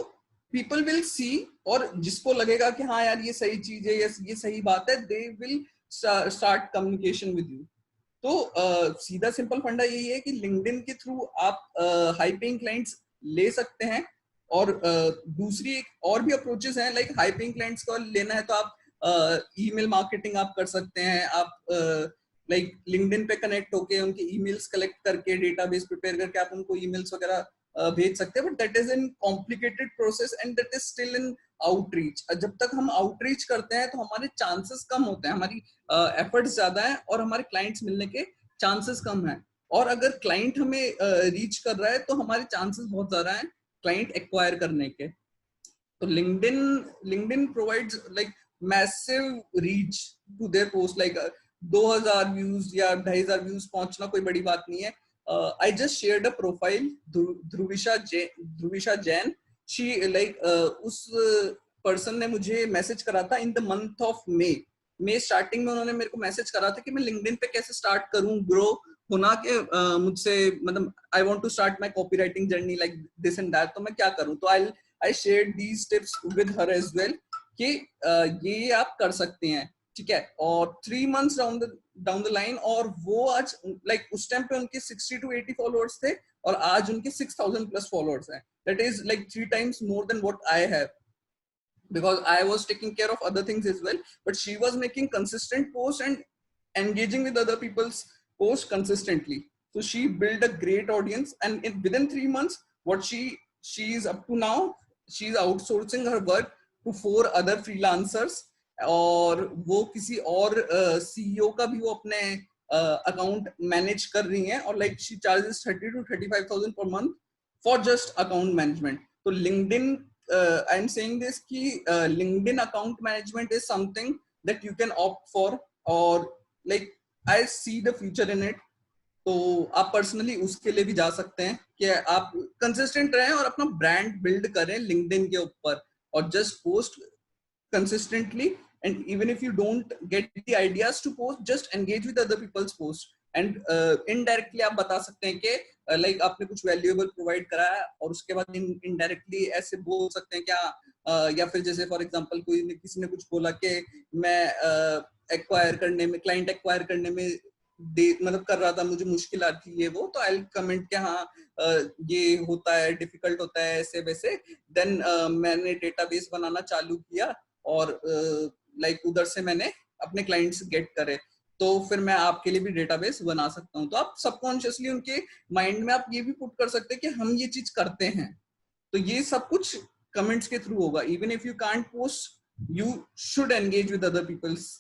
पीपल विल सी, और जिसको लगेगा कि हाँ यार ये सही चीज है, ये सही बात है, they will start communication with you. तो सीधा सिंपल फंडा यही है कि लिंक्डइन के थ्रू आप हाई पेइंग क्लाइंट्स ले सकते हैं। और दूसरी एक और भी अप्रोचेस हैं, लाइक हाई पेइंग क्लाइंट्स को लेना है तो आप ईमेल मार्केटिंग आप कर सकते हैं। आप लाइक लिंक्डइन पे कनेक्ट होके उनके ईमेल्स कलेक्ट करके, डेटाबेस प्रिपेयर करके आप उनको ईमेल्स वगैरह भेज सकते हैं, but that is in complicated process and that is still in outreach. जब तक हम आउटरीच करते हैं तो हमारे चांसेस कम होते हैं, हमारी एफर्ट्स ज्यादा है और हमारे क्लाइंट्स मिलने के चांसेस कम है। और अगर क्लाइंट हमें रीच कर रहा है तो हमारे चांसेस बहुत ज्यादा हैं क्लाइंट एक्वायर करने के। तो LinkedIn provides like massive reach to their post, like 2000 views या 2500 व्यूज पहुंचना कोई बड़ी बात नहीं है. I just shared a profile, Dhruvisha Jain. She like उस पर्सन ने मुझे मैसेज करा था इन द मंथ ऑफ मई स्टार्टिंग में. उन्होंने मेरे को मैसेज करा था कि मैं लिंक्डइन पे कैसे स्टार्ट करूं ग्रो होना के मुझसे, मतलब I want to start my copywriting journey like this and that, तो मैं क्या करूं. तो I shared these tips with her as well कि ये आप कर सकते हैं, ठीक है. और 3 months डाउन द लाइन, और वो आज लाइक उस टाइम पे उनके 60 to 80 फॉलोअर्स थे और आज उनके 6000 प्लस फॉलोअर्स हैं. That is like 3 times more than what I have, because I was taking care of other things as well, but she was making consistent posts and engaging with other people's posts consistently. So she built a great audience, and within 3 months, what she is up to now, she is outsourcing her work to 4 other freelancers, और वो किसी और CEO का भी वो अपने account manage कर रही हैं, और like she charges 30 to 35,000 per month for just account management. तो LinkedIn, I'm saying this कि LinkedIn account management is something that you can opt for, or like I see the future in it. तो आप personally उसके लिए भी जा सकते हैं कि आप कंसिस्टेंट रहें और अपना ब्रांड बिल्ड करें लिंक्डइन के ऊपर, और just post consistently. And even if you don't get the ideas to post, just engage with other people's posts, and indirectly आप बता सकते हैं कि like आपने कुछ valuable provide करा है, और उसके बाद indirectly ऐसे बोल सकते हैं क्या, या फिर जैसे फॉर एग्जांपल किसी ने कुछ बोला कि मैं एक्वायर करने में, क्लाइंट एक्वायर करने में मतलब कर रहा था, मुझे मुश्किल आती है वो, तो आई कमेंट कि हाँ ये होता है, डिफिकल्ट होता है ऐसे वैसे. देन मैंने डेटाबेस बनाना चालू किया, और लाइक उधर से मैंने अपने क्लाइंट्स गेट करे. तो फिर मैं आपके लिए भी डेटाबेस बना सकता हूँ. तो आप सबकॉन्शियसली उनके माइंड में आप ये भी पुट कर सकते हैं कि हम ये चीज करते हैं. तो ये सब कुछ कमेंट्स के थ्रू होगा. Even if you can't post, you should engage with other people's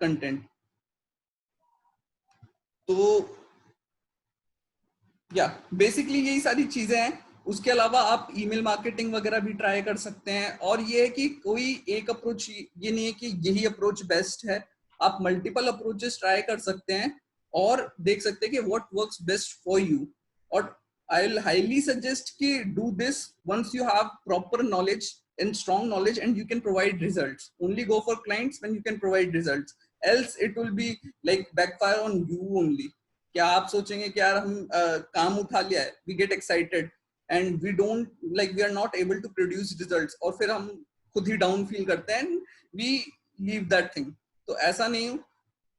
content. तो या बेसिकली यही सारी चीजें हैं. उसके अलावा आप ईमेल मार्केटिंग वगैरह भी ट्राई कर सकते हैं. और ये है कि कोई एक अप्रोच, ये नहीं है कि यही अप्रोच बेस्ट है. आप मल्टीपल अप्रोचेस ट्राई कर सकते हैं और देख सकते हैं कि what works best for you. और आई विल हाईली सजेस्ट कि do this once you have proper knowledge and strong knowledge and you can provide results. Only go for clients when you can provide results, else it will be like backfire on you only. क्या आप सोचेंगे कि यार हम काम उठा लिया है, we get excited and we don't like, we are not able to produce results, और फिर हम खुद ही डाउन फील करते हैं and we leave that thing. तो ऐसा नहीं हो.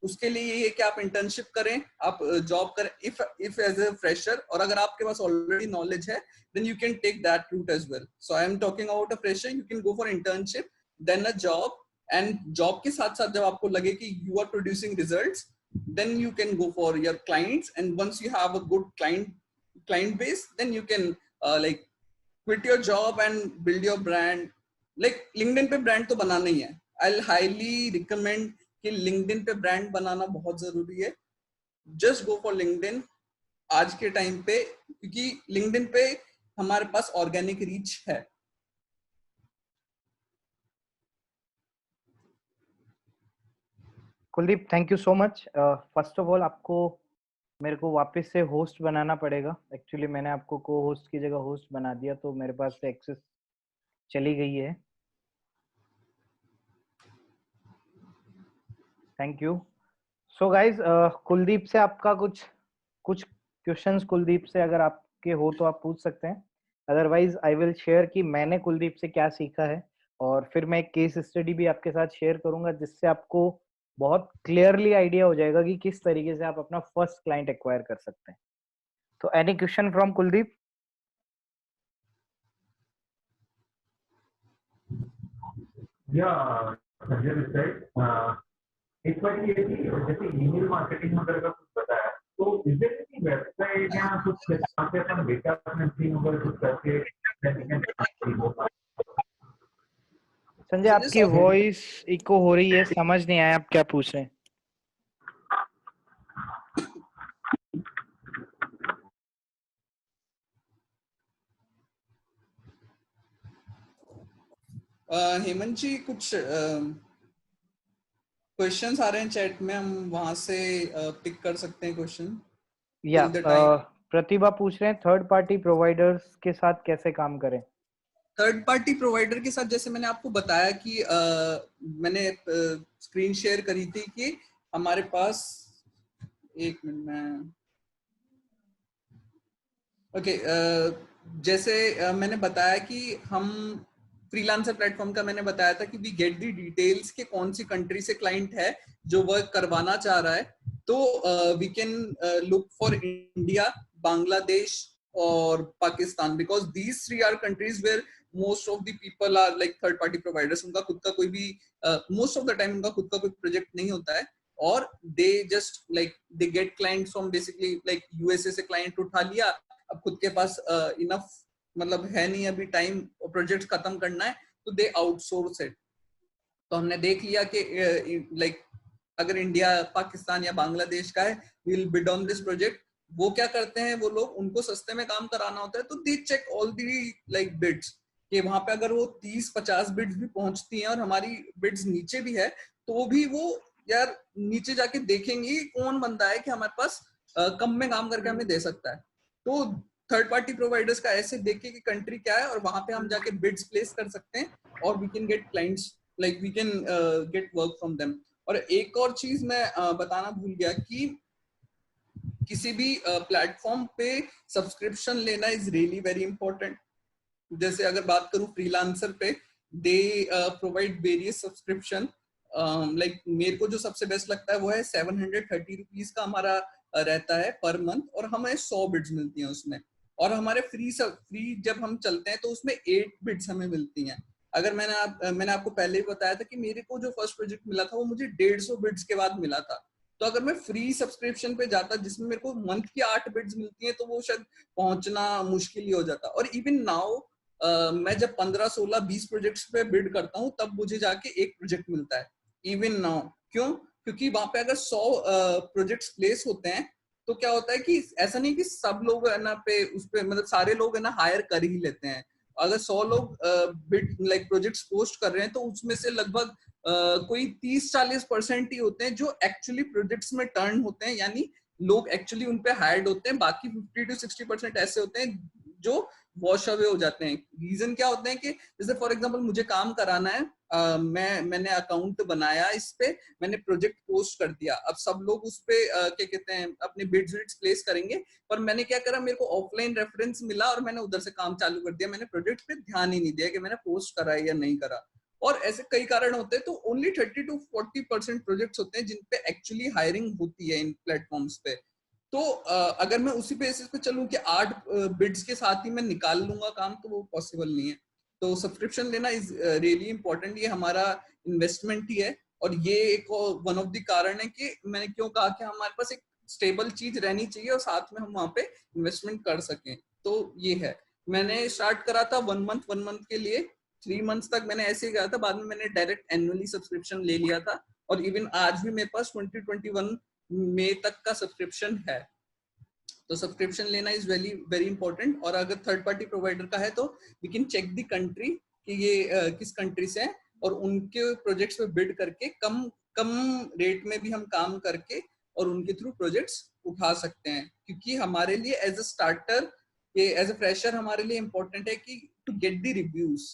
उसके लिए ये है कि आप इंटर्नशिप करें, आप जॉब करें इफ एज ए फ्रेशर, और अगर आपके पास ऑलरेडी नॉलेज है then you can take that route as well. So I am talking about a fresher, you can go for internship, then a job, and job के साथ साथ जब आपको लगे कि you are producing results, then you can go for your clients, and once you have a good client base, then you can like quit your job and build your brand. Like LinkedIn पे brand तो बनाना ही है. I'll highly recommend कि LinkedIn पे brand बनाना बहुत जरूरी है. Just go for LinkedIn आज के टाइम पे, क्योंकि LinkedIn पे हमारे पास ऑर्गेनिक रीच है. Kuldeep, thank you so much. First of all आपको मेरे को वापस से होस्ट बनाना पड़ेगा. एक्चुअली मैंने आपको को होस्ट की जगह होस्ट बना दिया, तो मेरे पास से एक्सेस चली गई है. Thank you. So guys, Kuldeep से आपका कुछ क्वेश्चंस कुलदीप से अगर आपके हो तो आप पूछ सकते हैं. अदरवाइज आई विल शेयर कि मैंने कुलदीप से क्या सीखा है, और फिर मैं एक केस स्टडी भी आपके साथ शेयर करूंगा, जिससे आपको बहुत क्लियरली आइडिया हो जाएगा कि किस तरीके से आप अपना फर्स्ट क्लाइंट एक्वायर कर सकते हैं. तो एनी क्वेश्चन फ्रॉम कुलदीप? या संजय दिस साइड, एक बार ये कि जैसे ईमेल मार्केटिंग वगैरह का कुछ बताया, तो इज देयर एनी वेबसाइट या कुछ जहाँ पे अपन डेटा अपने वगैरह कुछ करके संजय, आपकी वॉइस इको हो रही है, समझ नहीं आया आप क्या पूछ रहे हैं. हेमंत जी कुछ क्वेश्चंस आ रहे हैं चैट में, हम वहां से पिक कर सकते हैं क्वेश्चन या टिल द टाइम। प्रतिभा पूछ रहे हैं थर्ड पार्टी प्रोवाइडर्स के साथ कैसे काम करें। थर्ड पार्टी प्रोवाइडर के साथ जैसे मैंने आपको बताया कि मैंने स्क्रीन शेयर करी थी कि हमारे पास, एक मिनट में, ओके जैसे मैंने बताया कि हम फ्रीलांसर प्लेटफॉर्म का मैंने बताया था कि वी गेट दी डिटेल्स के कौन सी कंट्री से क्लाइंट है जो वर्क करवाना चाह रहा है, तो we can look for India, Bangladesh और Pakistan, because these three are countries where most of the people are like third party providers. उनका खुद का कोई भी मोस्ट ऑफ द टाइम उनका खुद का कोई प्रोजेक्ट नहीं होता है, और they just like they get client from basically like USA से क्लाइंट उठा लिया, अब खुद के पास इनफ मतलब है नहीं अभी टाइम प्रोजेक्ट खत्म करना है, तो दे आउटसोर्स इट। तो हमने देख लिया कि लाइक अगर इंडिया, पाकिस्तान या बांग्लादेश का है, will bid on this project. वो क्या करते हैं वो लोग, उनको सस्ते में काम कराना होता है, तो they check all the like bids कि वहां पे अगर वो 30-50 बिड्स भी पहुंचती हैं और हमारी बिड्स नीचे भी है, तो भी वो यार नीचे जाके देखेंगे कौन बंदा है कि हमारे पास कम में काम करके हमें दे सकता है। तो थर्ड पार्टी प्रोवाइडर्स का ऐसे देखे कि कंट्री क्या है और वहां पे हम जाके बिड्स प्लेस कर सकते हैं और we can get clients, like we can get work from them. और एक और चीज मैं बताना भूल गया कि किसी भी प्लेटफॉर्म पे सब्सक्रिप्शन लेना इज रियली वेरी इंपॉर्टेंट। जैसे अगर बात करूं फ्रीलांसर पे, they provide various subscription, like मेरे को जो सबसे बेस्ट लगता है वो है 730 रुपीज का हमारा रहता है पर मंथ, और हमें 100 बिड्स मिलती हैं उसमें। और हमारे फ्री जब हम चलते हैं तो उसमें 8 बिड्स हमें मिलती हैं। अगर मैंने आपको पहले ही बताया था कि मेरे को जो फर्स्ट प्रोजेक्ट मिला था वो मुझे 150 बिड्स के बाद मिला था। तो अगर मैं फ्री सब्सक्रिप्शन पे जाता जिसमें मेरे को मंथ की 8 बिड्स मिलती हैं, तो वो शायद पहुंचना मुश्किल ही हो जाता। और इवन नाउ मैं जब 15-16-20 प्रोजेक्ट्स पे बिड करता हूँ तब मुझे जाके एक प्रोजेक्ट मिलता है इवन नाउ। क्यों? क्योंकि वहां पे अगर 100 प्रोजेक्ट्स प्लेस होते हैं तो क्या होता है कि ऐसा नहीं कि सब लोग है ना पे उस पे मतलब सारे लोग है ना हायर कर ही लेते हैं। अगर 100 लोग बिड लाइक प्रोजेक्ट्स पोस्ट कर रहे हैं तो उसमें से लगभग कोई 30-40% ही होते हैं जो एक्चुअली प्रोजेक्ट्स में टर्न होते हैं, यानी लोग एक्चुअली उन पे हायर्ड होते हैं। बाकी 50-60% ऐसे होते हैं जो वॉश अवे हो जाते हैं। रीजन क्या होते हैं कि जैसे फॉर एग्जांपल मुझे काम कराना है, मैंने अकाउंट बनाया, इस पे मैंने प्रोजेक्ट पोस्ट कर दिया, अब सब लोग उस पे क्या कहते हैं अपने बिड्स प्लेस करेंगे, पर मैंने क्या करा, मेरे को ऑफलाइन रेफरेंस मिला और मैंने उधर से काम चालू कर दिया, मैंने प्रोजेक्ट पे ध्यान ही नहीं दिया कि मैंने पोस्ट करा है या नहीं करा। और ऐसे कई कारण होते हैं, तो ओनली 30-40% प्रोजेक्ट्स होते हैं जिन पे एक्चुअली हायरिंग होती है इन प्लेटफॉर्म्स पे। तो अगर मैं उसी बेसिस पे चलूं कि 8 बिड्स के साथ ही मैं निकाल लूंगा काम, तो वो पॉसिबल नहीं है। तो सब्सक्रिप्शन लेना इज रियली इंपॉर्टेंट, ये हमारा इन्वेस्टमेंट ही है। और ये एक वन ऑफ द कारण है कि मैंने क्यों कहा कि हमारे पास एक स्टेबल चीज रहनी चाहिए और साथ में हम वहां पे इन्वेस्टमेंट कर सकें। तो ये है, मैंने स्टार्ट करा था 1 मंथ के लिए, 3 मंथ्स तक मैंने ऐसे ही करा था, बाद में मैंने डायरेक्ट एनुअली सब्सक्रिप्शन ले लिया था। और इवन आज भी मेरे पास 2021 मई तक का सब्सक्रिप्शन है। तो सब्सक्रिप्शन लेना इज वेरी वेरी इंपॉर्टेंट। और अगर थर्ड पार्टी प्रोवाइडर का है तो we can check the country कि ये किस कंट्री से है, और उनके प्रोजेक्ट्स पे बिड करके कम कम रेट में भी हम काम करके और उनके थ्रू प्रोजेक्ट्स उठा सकते हैं। क्योंकि हमारे लिए एज अ स्टार्टर, ये एज अ फ्रेशर हमारे लिए इंपॉर्टेंट है कि टू गेट द रिव्यूज।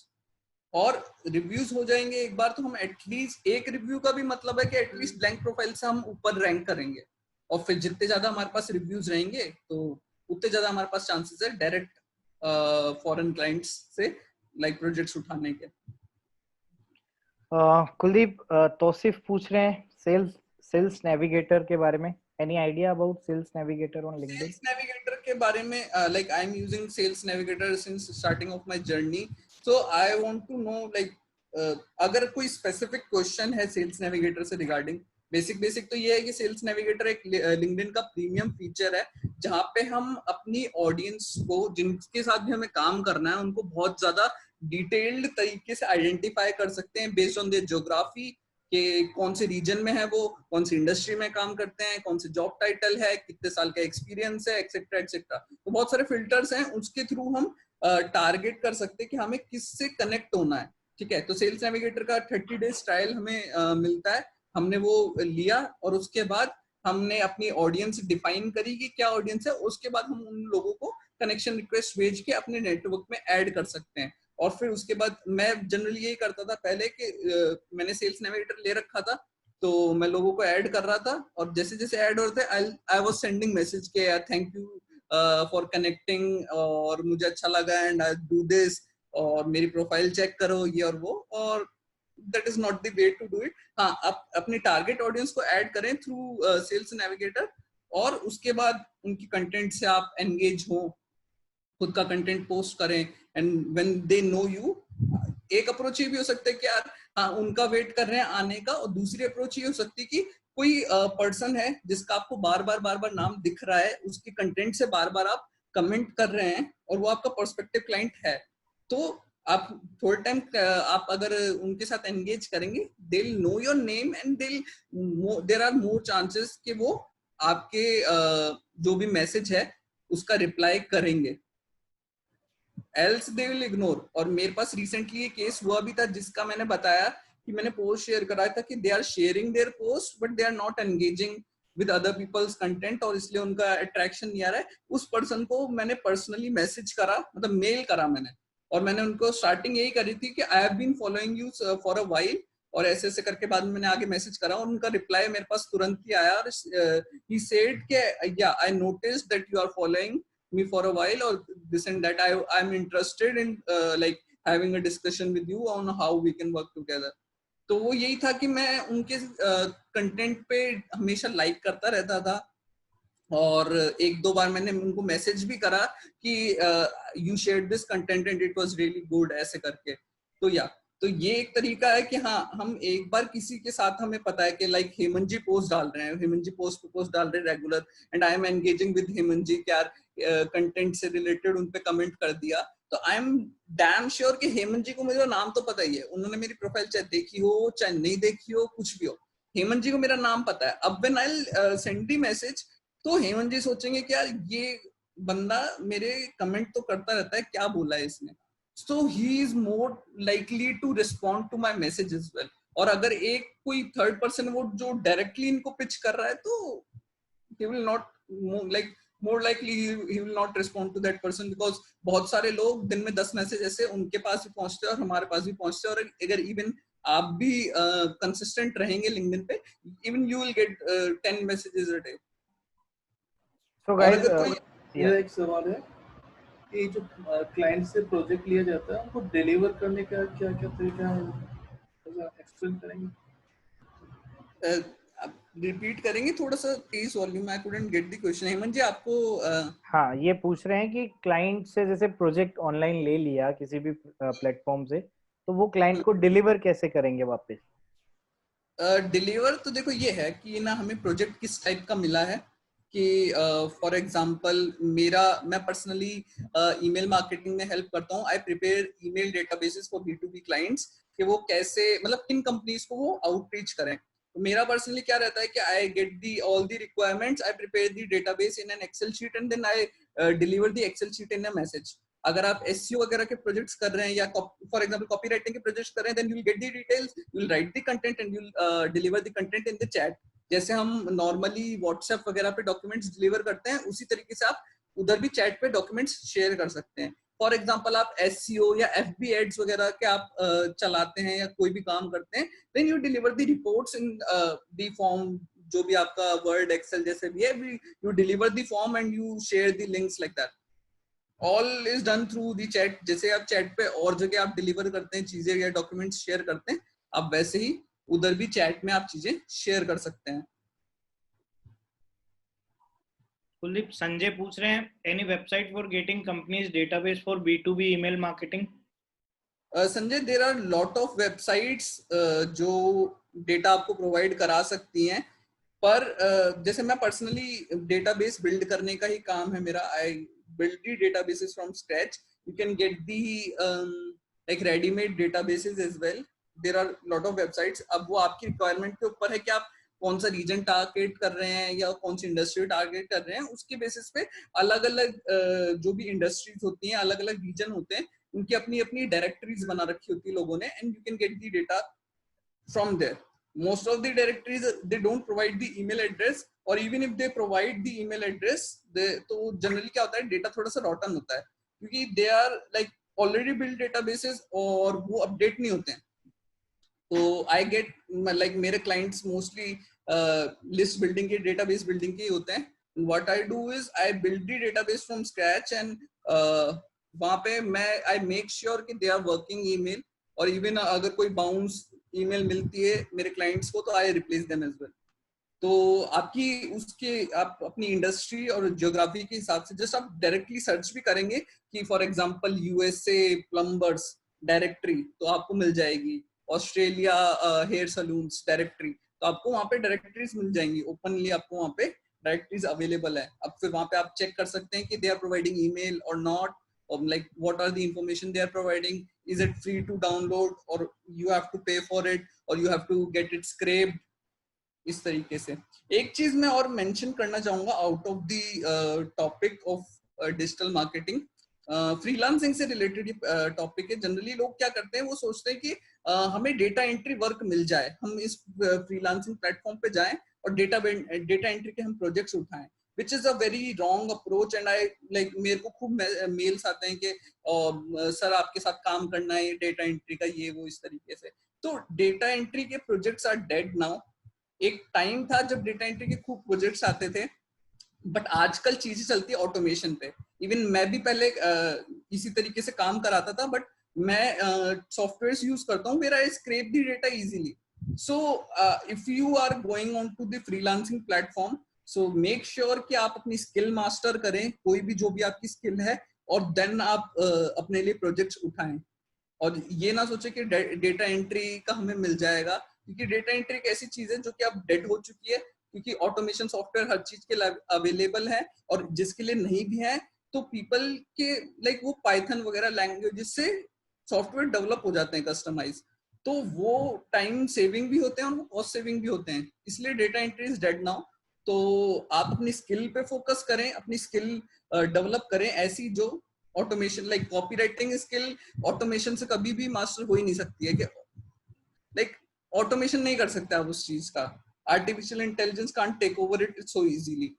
और रिव्यूज हो जाएंगे एक बार तो हम एटलीस्ट, एक रिव्यू का भी मतलब है कि एटलीस्ट ब्लैंक प्रोफाइल से हम ऊपर रैंक करेंगे। और फिर जितने ज्यादा हमारे पास रिव्यूज रहेंगे तो उतने ज्यादा हमारे पास चांसेस है डायरेक्ट फॉरेन क्लाइंट्स से लाइक प्रोजेक्ट्स उठाने के। कुलदीप, तौसीफ पूछ रहे हैं सेल्स नेविगेटर के बारे में, any idea about sales navigator on LinkedIn? Sales navigator के बारे में like I am using sales navigator since starting of my journey, so I want to know like अगर कोई स्पेसिफिक क्वेश्चन है सेल्स नेविगेटर से रिगार्डिंग, बेसिक तो ये है कि सेल्स नेविगेटर एक लिंक्डइन का प्रीमियम फीचर है जहां पे हम अपनी ऑडियंस को, जिनके साथ भी हमें काम करना है, उनको बहुत ज्यादा डिटेल्ड तरीके से आइडेंटिफाई कर सकते हैं बेस्ड ऑन देयर ज्योग्राफी, कि कौन से रीजन में है वो, कौन सी इंडस्ट्री में काम करते हैं, कौन से जॉब टाइटल है, कितने साल का एक्सपीरियंस है, एक्सेट्रा एक्सेट्रा। तो बहुत सारे फिल्टर्स हैं, उसके थ्रू हम टारगेट कर सकते हैं कि हमें किससे कनेक्ट होना है। ठीक है, तो सेल्स नेविगेटर का 30 डेज ट्रायल हमें मिलता है। हमने वो लिया और उसके बाद हमने अपनी ऑडियंस डिफाइन करी कि क्या ऑडियंस है, उसके बाद हम उन लोगों को कनेक्शन रिक्वेस्ट भेज के अपने नेटवर्क में ऐड कर सकते हैं। और फिर उसके बाद मैं जनरली यही करता था पहले कि मैंने सेल्स नेविगेटर ले रखा था, तो मैं लोगों को ऐड कर रहा था, और जैसे जैसे ऐड होते आई वाज सेंडिंग मैसेज के यार थैंक यू फॉर कनेक्टिंग, और मुझे अच्छा लगा एंड आई डू दिस, और मेरी प्रोफाइल चेक करो ये और वो, और that is not the way to do it. हाँ, आप अपनी टारगेट ऑडियंस को ऐड करें थ्रू सेल्स नेविगेटर, और उसके बाद उनकी कंटेंट से आप एंगेज हो, खुद का कंटेंट पोस्ट करें, and when they know you. एक अप्रोच ये भी हो सकता है कि यार हाँ उनका वेट कर रहे हैं आने का, और दूसरी अप्रोच ये हो सकती है कि कोई पर्सन है जिसका आपको बार बार नाम दिख रहा है, उसके कंटेंट से बार बार आप कमेंट कर रहे हैं, और वो आपका पर्सपेक्टिव क्लाइंट है, तो आप थोड़े टाइम आप अगर उनके साथ एंगेज करेंगे, they will know your name and there are more chances कि वो आपके जो भी मैसेज है उसका रिप्लाई करेंगे, एल्स दे विल इग्नोर। और मेरे पास रिसेंटली ये केस हुआ भी था जिसका मैंने बताया कि मैंने पोस्ट शेयर कराया था कि they are sharing their post but they are not engaging with other people's content, और इसलिए उनका अट्रैक्शन नहीं आ रहा है। उस पर्सन को मैंने पर्सनली मैसेज करा, मतलब मेल करा मैंने, और मैंने उनको स्टार्टिंग यही करी थी कि I have been following you for a while, और ऐसे ऐसे करके बाद में मैंने आगे मैसेज करा, और उनका रिप्लाई मेरे पास तुरंत ही आया, और ही सेड कि या I noticed that you are following me for a while, or this and that, I'm interested in like having a discussion with you on how we can work together। तो वो यही था कि मैं उनके कंटेंट पे हमेशा लाइक करता रहता था, और एक दो बार मैंने उनको मैसेज भी करा कि you shared this content and it was really good, ऐसे करके। तो ये एक तरीका है कि हाँ, हम एक बार किसी के साथ हमें पता है कि लाइक हेमंत जी पोस्ट डाल रहे हैं, हेमंत जी पोस्ट डाल रहे हैं regular, and I am engaging with Hemant ji, क्या कंटेंट से रिलेटेड उन पे कमेंट कर दिया, तो आई एम डैम श्योर कि हेमंत जी को मेरा नाम तो पता ही है, उन्होंने मेरी प्रोफाइल चाहे देखी हो चाहे नहीं देखी हो, कुछ भी हो, हेमंत जी को मेरा नाम पता है। अब when I send the message, तो हेमंत जी सोचेंगे कि यार ये बंदा मेरे कमेंट तो करता रहता है, क्या बोला है इसने, so he is more likely to respond to my message as well। और अगर एक कोई थर्ड पर्सन वो जो डायरेक्टली इनको पिच कर रहा है, तो he will not like more likely he will not respond to that person, because बहुत सारे लोग दिन में 10 मैसेज ऐसे उनके पास भी पहुंचते हैं और हमारे पास भी पहुंचते हैं, और अगर इवन आप भी कंसिस्टेंट रहेंगे लिंक्डइन पे, even you will gate 10 messages a day. So और guys, अगर कोई मेरा एक सवाल है कि जो क्लाइंट से प्रोजेक्ट लिया जाता है उनको डिलीवर करने का क्या क्या तरीका है, एक्सप्लेन करेंगे? रिपीट करेंगे थोड़ा सा तेज volume, I couldn't get the question. Hemant ji आपको हाँ, ये पूछ रहे हैं कि क्लाइंट से जैसे प्रोजेक्ट ऑनलाइन ले लिया किसी भी प्लेटफॉर्म से, तो वो क्लाइंट को डिलीवर कैसे करेंगे वापस? डिलीवर तो देखो ये है कि ना हमें प्रोजेक्ट किस टाइप का मिला है, कि फॉर एग्जांपल मैं पर्सनली ईमेल मार्केटिंग में हेल्प करता हूँ। I prepare email databases for B2B clients, कि वो कैसे, मतलब किन कंपनीज को वो आउटरीच करें। तो मेरा पर्सनली क्या रहता है कि I get the all the requirements, I prepare the database in an Excel sheet, and then I deliver the Excel sheet in a message. अगर आप SEO वगैरह के प्रोजेक्ट्स कर रहे हैं, या फॉर एग्जांपल कॉपी राइटिंग के प्रोजेक्ट्स कर रहे हैं, then you will get the details, you will write the content and you will deliver the content in the chat. जैसे हम नॉर्मली व्हाट्सएप वगैरह पे डॉक्यूमेंट्स डिलीवर करते हैं, उसी तरीके से आप उधर भी चैट पे डॉक्यूमेंट्स शेयर कर सकते हैं। फॉर एग्जांपल आप SEO या FB एड्स वगैरह के आप चलाते हैं या कोई भी काम करते हैं, then you deliver the reports in the form, जो भी आपका वर्ड एक्सेल जैसे भी है, you deliver the form and you share the links like that. All is done through the chat. जैसे आप चैट पे और जगह आप डिलीवर करते हैं चीजें या डॉक्यूमेंट्स शेयर करते हैं, आप वैसे ही उधर भी चैट में आप चीजें शेयर कर सकते हैं। कुलदीप, संजय पूछ रहे हैं any website for getting companies database for B2B email marketing? Sanjay, there are lot of websites जो डेटा आपको प्रोवाइड करा सकती हैं, पर जैसे मैं पर्सनली डेटाबेस बिल्ड करने का ही काम है मेरा। आई build the databases from scratch. You can get the like ready-made databases as well. There are lot of websites. अब वो आपकी रिक्वायरमेंट के ऊपर है कि आप कौन सा रीजन टारगेट कर रहे हैं या कौन सी इंडस्ट्री टारगेट कर रहे हैं, उसके बेसिस पे अलग अलग जो भी इंडस्ट्रीज होती हैं, अलग अलग रीजन होते हैं, उनकी अपनी अपनी डायरेक्टरीज बना रखी होती है लोगों ने, and you can get the data from there. Most of the directories they don't provide the email address, or even if they provide the email address, तो generally क्या होता है, डेटा थोड़ा सा rotten होता है क्योंकि they are like already built databases और वो update नहीं होते हैं. तो I get like मेरे clients mostly list building के database building के ही होते हैं. What I do is I build the database from scratch, and वहाँ पे मैं I make sure कि they are working email, और even अगर कोई bounce ईमेल मिलती है मेरे क्लाइंट्स को तो I replace them as well. तो आपकी उसके आप अपनी इंडस्ट्री और ज्योग्राफी के हिसाब से जस्ट आप डायरेक्टली सर्च भी करेंगे कि for example USA plumbers directory तो आपको मिल जाएगी, ऑस्ट्रेलिया हेयर सलून्स डायरेक्टरी तो आपको वहाँ पे डायरेक्टरीज मिल जाएंगी, ओपनली आपको वहाँ पे डायरेक्टरीज अवेलेबल है. अब फिर वहाँ पे आप चेक कर सकते हैं कि दे आर प्रोवाइडिंग ईमेल और not, or like what are the information they are providing, is it free to download or you have to pay for it or you have to get it scraped. इस तरीके से एक चीज मैं और mention करना चाहूंगा out of the topic of digital marketing, freelancing से रिलेटेड टॉपिक है. जनरली लोग क्या करते हैं, वो सोचते हैं कि हमें डेटा एंट्री वर्क मिल जाए, हम इस फ्रीलांसिंग प्लेटफॉर्म पे जाएं और डेटा एंट्री के हम प्रोजेक्ट्स उठाएं, which is a very wrong approach. and I like मेरे को खूब मेल्स आते हैं कि सर आपके साथ काम करना है डेटा एंट्री का, ये वो इस तरीके से. तो डेटा एंट्री के प्रोजेक्ट्स आर डेड नाउ. एक टाइम था जब डेटा एंट्री के खूब प्रोजेक्ट्स आते थे, बट आजकल चीजें चलती है ऑटोमेशन पे. इवन मैं भी पहले इसी तरीके से काम कराता था, बट मैं सॉफ्टवेयर्स यूज करता हूँ, मेरा scrape the data easily. So if you are going on to the freelancing platform, so make sure कि आप अपनी स्किल मास्टर करें, कोई भी जो भी आपकी स्किल है, और देन आप अपने लिए प्रोजेक्ट्स उठाएं. और ये ना सोचे कि डेटा एंट्री का हमें मिल जाएगा, क्योंकि डेटा एंट्री एक ऐसी चीज है जो कि अब डेड हो चुकी है, क्योंकि ऑटोमेशन सॉफ्टवेयर हर चीज के लिए अवेलेबल है, और जिसके लिए नहीं भी है तो पीपल के लाइक वो पाइथन वगैरह लैंग्वेज से सॉफ्टवेयर डेवलप हो जाते हैं कस्टमाइज, तो वो टाइम सेविंग भी होते हैं और वो कॉस्ट सेविंग भी होते हैं. इसलिए data entry is dead now. तो आप अपनी स्किल पे फोकस करें, अपनी स्किल डेवलप करें ऐसी जो automation like copy writing skill automation से कभी भी मास्टर हो ही नहीं सकती है, कि लाइक ऑटोमेशन नहीं कर सकते आप उस चीज का. Artificial intelligence can't take over it so easily.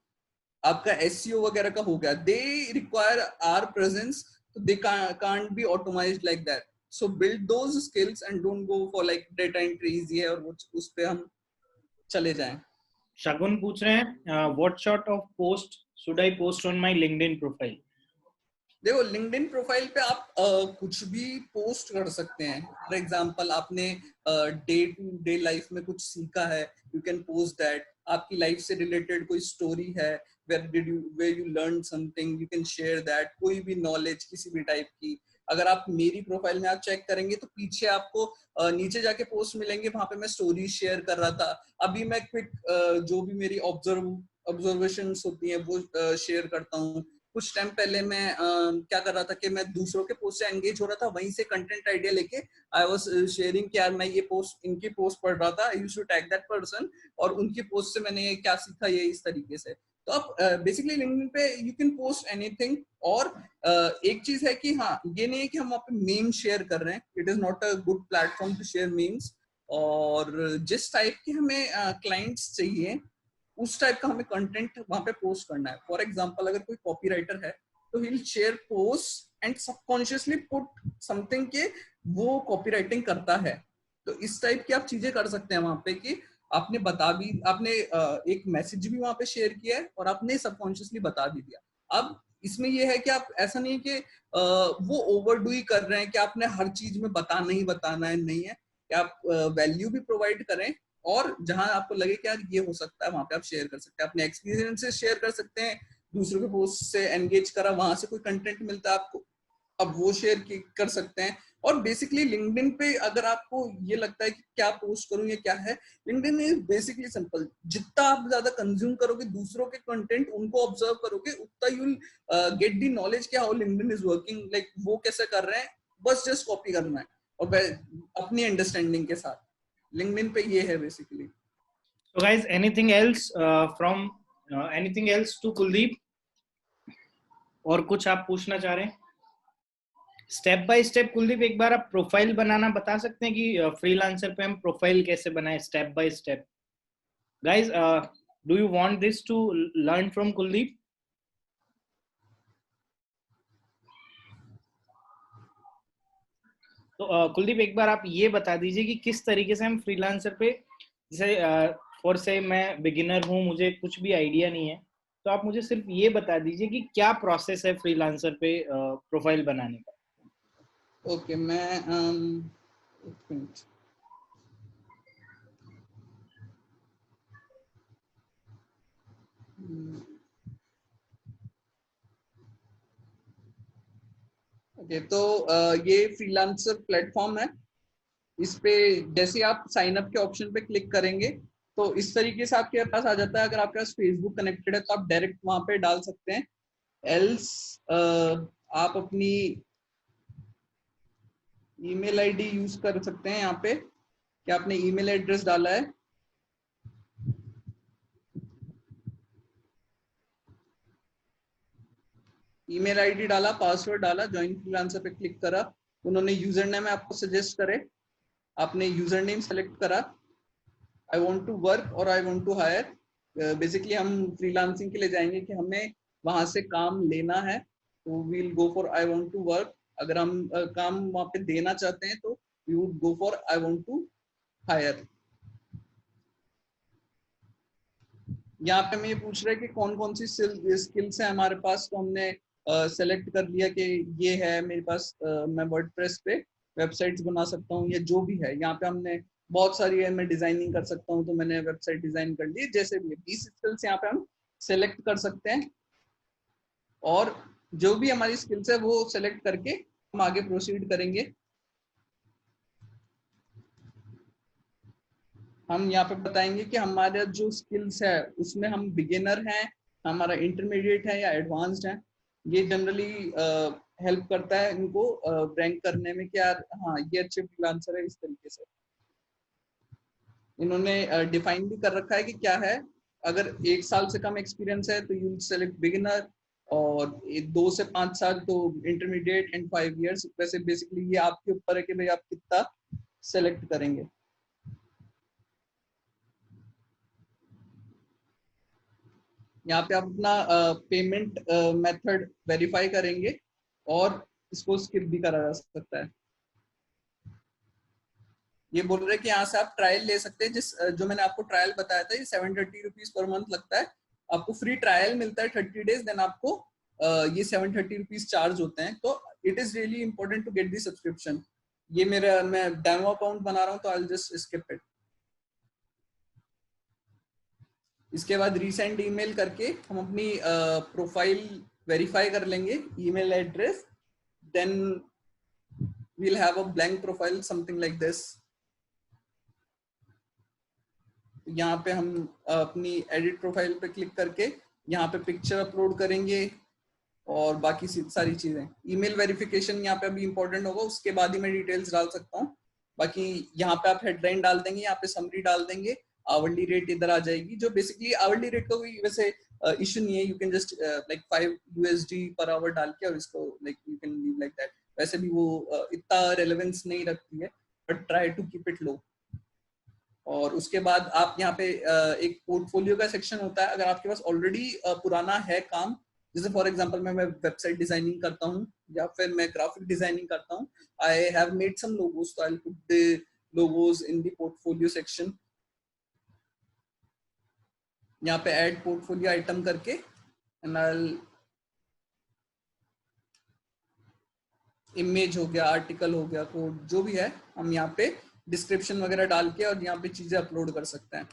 आपका एसईओ वगैरह का हो गया, दे रिक्वायर आवर प्रेजेंस, तो they can't be automised like that. So build those skills and don't go for like data entry easy है और उस पे हम चले जाएं. शगुन पूछ रहे हैं what sort of post should I post on my LinkedIn profile. देखो लिंक्डइन प्रोफाइल पे आप कुछ भी पोस्ट कर सकते हैं. फॉर एग्जांपल आपने डे टू डे लाइफ में कुछ सीखा है, यू कैन पोस्ट दैट. आपकी लाइफ से रिलेटेड कोई स्टोरी है, where you learned something, you can share that. कोई भी नॉलेज किसी भी टाइप की, अगर आप मेरी प्रोफाइल में आप चेक करेंगे तो पीछे आपको नीचे जाके पोस्ट मिलेंगे, वहां पे मैं स्टोरी शेयर कर रहा था. अभी मैं क्विक जो भी मेरी ऑब्जर्वेशंस होती हैं वो शेयर करता हूँ. कुछ टाइम पहले मैं क्या कर रहा था कि मैं दूसरों के पोस्ट से एंगेज हो रहा था, वहीं से कंटेंट आइडिया लेके आई वाज शेयरिंग कि यार मैं ये पोस्ट इनकी पोस्ट पढ़ रहा था, I used to tag that person, और उनकी पोस्ट से मैंने क्या सीखा, ये इस तरीके से. तो आप बेसिकली लिंक्डइन पे यू कैन पोस्ट एनीथिंग. और एक चीज है कि हाँ, ये नहीं है कि हम वहाँ पे मीम शेयर कर रहे हैं, it is not a good platform to share memes. और जिस टाइप के हमें क्लाइंट्स चाहिए उस टाइप का हमें कंटेंट वहां पे पोस्ट करना है. फॉर एग्जांपल अगर कोई कॉपीराइटर है तो he will share post and subconsciously put something के वो कॉपीराइटिंग करता है. तो इस टाइप की आप चीजें कर सकते हैं वहां पे कि आपने आपने एक मैसेज भी वहां पे शेयर किया है और आपने सबकॉन्शियसली बता भी दिया. अब इसमें ये है कि आप ऐसा नहीं कि वो ओवरडू ही कर रहे हैं कि आपने हर चीज में बताना ही बताना है, नहीं है कि आप वैल्यू भी प्रोवाइड करें, और जहां आपको लगे कि यार ये हो सकता है वहां पे आप शेयर कर सकते हैं, अपने एक्सपीरियंसेस शेयर कर सकते हैं. दूसरों के पोस्ट से एंगेज करा, वहां से कोई कंटेंट मिलता है आपको, अब वो शेयर कर सकते हैं. और बेसिकली लिंक्डइन पे अगर आपको ये लगता है कि क्या पोस्ट करूं या क्या है, लिंक्डइन इज बेसिकली सिंपल. जितना आप ज्यादा कंज्यूम करोगे दूसरों के कंटेंट, उनको ऑब्जर्व करोगे, उतना you will get the knowledge कि how LinkedIn is working, like वो कैसे कर रहे हैं. बस जस्ट कॉपी करना है और अपनी अंडरस्टैंडिंग के साथ. लिंक्डइन पे ये है basically. So guys, anything else to Kuldeep, और कुछ आप पूछना चाह रहे हैं? स्टेप बाय स्टेप कुलदीप एक बार आप प्रोफाइल बनाना बता सकते हैं कि फ्रीलांसर पे हम प्रोफाइल कैसे बनाएं step by step? Guys, do you want this to learn from Kuldeep? तो कुलदीप एक बार आप ये बता दीजिए कि किस तरीके से हम फ्रीलांसर पे, जैसे फॉर से मैं बिगिनर हूँ, मुझे कुछ भी आइडिया नहीं है, तो आप मुझे सिर्फ ये बता दीजिए कि क्या प्रोसेस है फ्रीलांसर पे प्रोफाइल बनाने का। ओके, मैं एक मिनट। ओके, तो ये फ्रीलांसर प्लेटफॉर्म है। इस पे जैसे आप साइन अप के ऑप्शन पे क्लिक करेंगे तो इस तरीके से आपके पास आ जाता है। अगर आपके पास फेसबुक कनेक्टेड है तो आप डायरेक्ट वहां पे डाल सकते हैं, एल्स आप अपनी ईमेल आईडी यूज कर सकते हैं यहाँ पे कि आपने ईमेल एड्रेस डाला है। ईमेल आईडी डाला, पासवर्ड डाला, ज्वाइन फ्रीलांसर पे क्लिक करा, उन्होंने यूजर नेम आपको सजेस्ट करे, आपने यूजर नेम सेलेक्ट करा, आई वांट टू वर्क और I want to hire. Basically हम फ्रीलांसिंग के लिए जाएंगे कि हमें वहां से काम लेना है, तो we will go for I want to work. अगर हम काम वहां पे देना चाहते हैं तो we would go for I want to hire. यहाँ पे हमें ये पूछ रहा है कि कौन कौन सी स्किल्स है हमारे पास, तो हमने सेलेक्ट कर लिया कि ये है मेरे पास, मैं वर्डप्रेस पे वेबसाइट्स बना सकता हूँ या जो भी है। यहाँ पे हमने बहुत सारी है, मैं डिजाइनिंग कर सकता हूँ तो मैंने वेबसाइट डिजाइन कर ली। जैसे भी 20 स्किल्स यहाँ पे हम सेलेक्ट कर सकते हैं और जो भी हमारी स्किल्स है वो सेलेक्ट करके हम आगे प्रोसीड करेंगे। हम यहाँ पे बताएंगे कि हमारा जो स्किल्स है उसमें हम बिगिनर हैं, हमारा इंटरमीडिएट है या एडवांस्ड है। ये जनरली हेल्प करता है इनको रैंक करने में कि यार हाँ ये अच्छे फ्रीलांसर है। इस तरीके से इन्होंने डिफाइन भी कर रखा है कि क्या है। अगर 1 साल से कम एक्सपीरियंस है तो यू सेलेक्ट बिगिनर, और 2 से 5 साल तो इंटरमीडिएट, एंड 5 इयर्स। वैसे बेसिकली ये आपके ऊपर है कि भाई आप कितना सेलेक्ट करेंगे। यहाँ पे आप अपना पेमेंट मेथड वेरीफाई करेंगे और इसको स्किप भी करा जा सकता है। ये बोल रहे हैं कि यहाँ से आप ट्रायल ले सकते हैं। जो मैंने आपको ट्रायल बताया था, ये 730 रुपीज पर मंथ लगता है। आपको फ्री ट्रायल मिलता है 30 डेज, देन आपको ये 730 रुपीज चार्ज होते हैं। तो it is really important to get the subscription. ये मैं डेमो अकाउंट बना रहा हूँ तो I will just skip it. इसके बाद रीसेंड ईमेल करके हम अपनी प्रोफाइल वेरीफाई कर लेंगे, email address, then we'll have a blank profile something like this। यहाँ पे हम अपनी एडिट प्रोफाइल पे क्लिक करके यहाँ पे पिक्चर अपलोड करेंगे और बाकी सारी चीजें। ईमेल वेरिफिकेशन यहाँ पे अभी इंपॉर्टेंट होगा, उसके बाद ही मैं डिटेल्स डाल सकता हूँ। बाकी यहाँ पे आप हेडलाइन डाल देंगे, यहाँ पे समरी डाल देंगे, आवरली रेट इधर आ जाएगी। जो बेसिकली आवरली रेट का कोई वैसे इशू नहीं है, you can just like 5 USD per hour डाल के और इसको like you can leave like that. वैसे भी वो इतना रेलेवेंस नहीं रखती है, but try to keep it low. और उसके बाद आप यहाँ पे एक पोर्टफोलियो का सेक्शन होता है। अगर आपके पास ऑलरेडी पुराना है काम, जैसे फॉर एग्जांपल मैं वेबसाइट डिजाइनिंग करता हूँ या फिर मैं ग्राफिक डिजाइनिंग करता हूँ, I have made some logos, तो I will put the logos in the portfolio section. यहाँ पे ऐड पोर्टफोलियो आइटम करके एंड आई विल, इमेज हो गया, आर्टिकल हो गया, कोड जो भी है, हम यहाँ पे डिस्क्रिप्शन वगैरह डाल के और यहाँ पे चीजें अपलोड कर सकते हैं।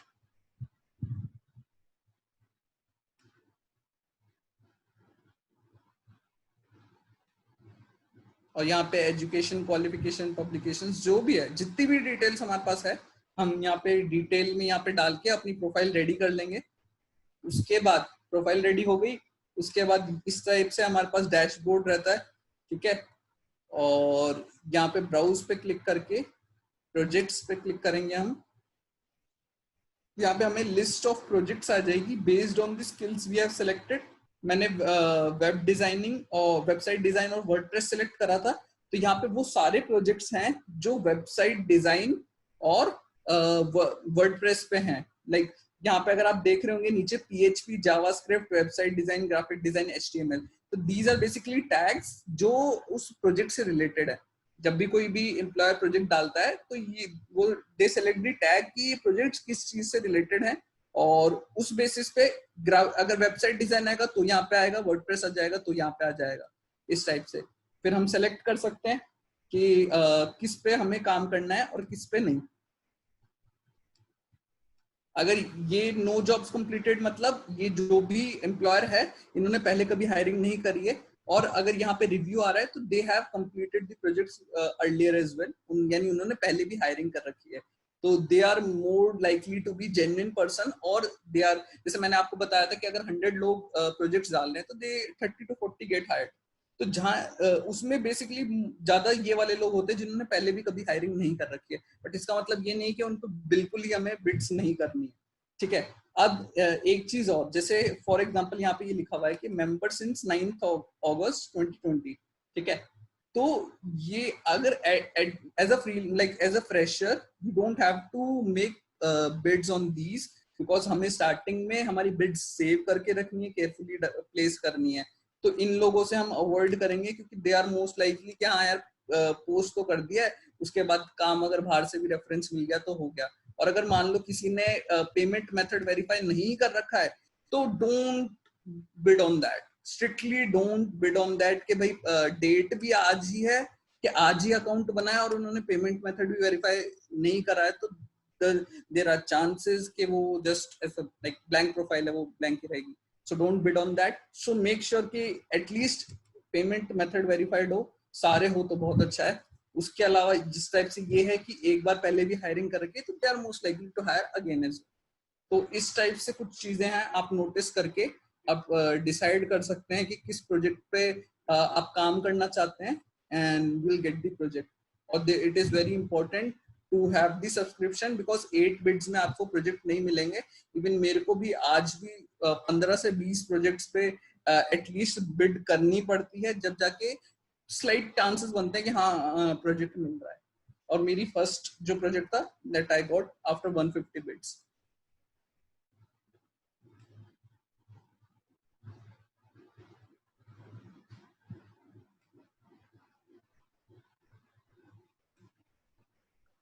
और यहाँ पे एजुकेशन, क्वालिफिकेशन, पब्लिकेशंस जो भी है, जितनी भी डिटेल्स हमारे पास है, हम यहाँ पे डिटेल में यहाँ पे डाल के अपनी प्रोफाइल रेडी कर लेंगे। उसके बाद प्रोफाइल रेडी हो गई, उसके बाद इस टाइप से हमारे पास डैशबोर्ड रहता है, ठीक है। और यहाँ पे ब्राउज पे क्लिक करके प्रोजेक्ट्स पे क्लिक करेंगे हम। यहाँ पे हमें लिस्ट ऑफ प्रोजेक्ट्स आ जाएगी based on the skills we have selected. मैंने वेब डिजाइनिंग और वेबसाइट डिजाइन और वर्डप्रेस सिलेक्ट करा था, तो यहाँ पे वो सारे प्रोजेक्ट्स हैं जो वेबसाइट डिजाइन और वर्डप्रेस पे हैं। लाइक यहाँ पे अगर आप देख रहे होंगे नीचे PHP, JavaScript, website design, graphic design, HTML, तो दीज आर बेसिकली टैग्स जो उस प्रोजेक्ट से रिलेटेड है। जब भी कोई भी एम्प्लॉयर प्रोजेक्ट डालता है तो ये वो दे सेलेक्ट द टैग कि ये प्रोजेक्ट किस चीज से रिलेटेड है, और उस बेसिस पे अगर वेबसाइट डिजाइन आएगा तो यहाँ पे आएगा, वर्डप्रेस आ जाएगा तो यहाँ पे आ जाएगा, इस टाइप से। फिर हम सेलेक्ट कर सकते हैं कि किस पे हमें काम करना है और किस पे नहीं। अगर ये नो जॉब्स कंप्लीटेड मतलब ये जो भी एम्प्लॉयर है इन्होंने पहले कभी हायरिंग नहीं करी है, और अगर यहाँ पे रिव्यू आ रहा है तो they have completed the projects earlier as well, यानी उन्होंने पहले भी हायरिंग कर रखी है, तो they are more likely to be genuine person. और दे आर, जैसे मैंने आपको बताया था कि अगर 100 लोग प्रोजेक्ट्स डाल रहे हैं तो दे 30 to 40 गेट हायर्ड। तो जहाँ उसमें बेसिकली ज्यादा ये वाले लोग होते हैं जिन्होंने पहले भी कभी हायरिंग नहीं कर रखी है, बट इसका मतलब ये नहीं कि उनको बिल्कुल ही हमें बिड्स नहीं करनी है, ठीक है। अब एक चीज और, जैसे फॉर एग्जांपल यहाँ पे ये लिखा हुआ है कि मेंबर सिंस 9th August 2020, ठीक है। तो ये अगर as a free like as a fresher you don't have to make bids on these, because हमें स्टार्टिंग में हमारी बिड्स सेव करके रखनी है, केयरफुली प्लेस करनी है। तो इन लोगों से हम अवॉइड करेंगे क्योंकि दे आर मोस्ट लाइकली कि हाँ यार पोस्ट तो कर दिया है, उसके बाद काम अगर बाहर से भी रेफरेंस मिल गया तो हो गया। और अगर मान लो किसी ने पेमेंट मेथड वेरीफाई नहीं कर रखा है तो don't bid on that, strictly don't bid on that कि भाई डेट भी आज ही है कि आज ही अकाउंट बनाया और उन्होंने पेमेंट मेथड भी वेरीफाई नहीं करा है, तो देयर आर चांसेस कि वो जस्ट ऐसा लाइक ब्लैंक प्रोफाइल है वो ब्लैंक ही रहेगी। So don't bid on that. So make sure कि एटलीस्ट पेमेंट मेथड वेरीफाइड हो, सारे हो तो बहुत अच्छा है। उसके अलावा जिस टाइप से ये है कि एक बार पहले भी हायरिंग कर रखी है तो they are most likely to hire again as. तो इस टाइप से कुछ चीजें हैं, आप नोटिस करके आप डिसाइड कर सकते हैं कि किस प्रोजेक्ट पे आप काम करना चाहते हैं and you will get the project. और it is very important to have the subscription because 8 bids में आपको प्रोजेक्ट नहीं मिलेंगे। इवन मेरे को भी आज भी 15 से 20 प्रोजेक्ट्स पे एटलीस्ट बिड करनी पड़ती है, जब जाके स्लाइट चांसेस बनते हैं कि हाँ प्रोजेक्ट मिल रहा है। और मेरी फर्स्ट जो प्रोजेक्ट था that I got after 150 bids.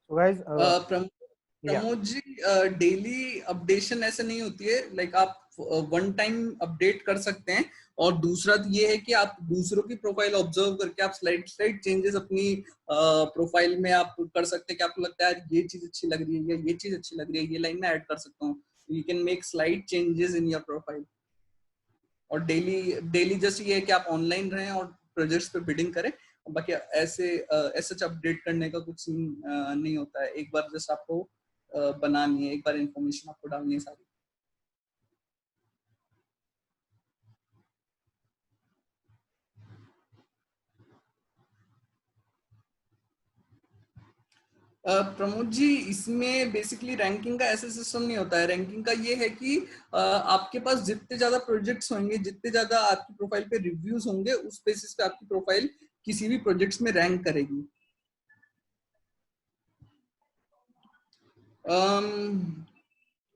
So guys, Pramod ji, daily updation ऐसे नहीं होती है, लाइक आप वन टाइम अपडेट कर सकते हैं। और दूसरा ये है कि आप दूसरों की प्रोफाइल ऑब्जर्व करके आप स्लाइड चेंजेस अपनी प्रोफाइल में आप कर सकते हैं कि आपको लगता है ये चीज अच्छी लग रही है या ये चीज अच्छी लग रही है, ये लाइन में ऐड कर सकता हूँ। You can make slide changes in your profile. और डेली जस्ट ये है कि आप ऑनलाइन रहें और प्रोजेक्ट्स पे बिडिंग करें, बाकी ऐसे अपडेट करने का कुछ नहीं होता है। एक बार जस्ट आपको बनानी है, एक बार इंफॉर्मेशन आपको डालनी है सारी। प्रमोद जी, इसमें बेसिकली रैंकिंग का ऐसा सिस्टम नहीं होता है। रैंकिंग का ये है कि आपके पास जितने ज्यादा प्रोजेक्ट्स होंगे, जितने ज्यादा आपकी प्रोफाइल पे रिव्यूज होंगे, उस बेसिस पे आपकी प्रोफाइल किसी भी प्रोजेक्ट्स में रैंक करेगी।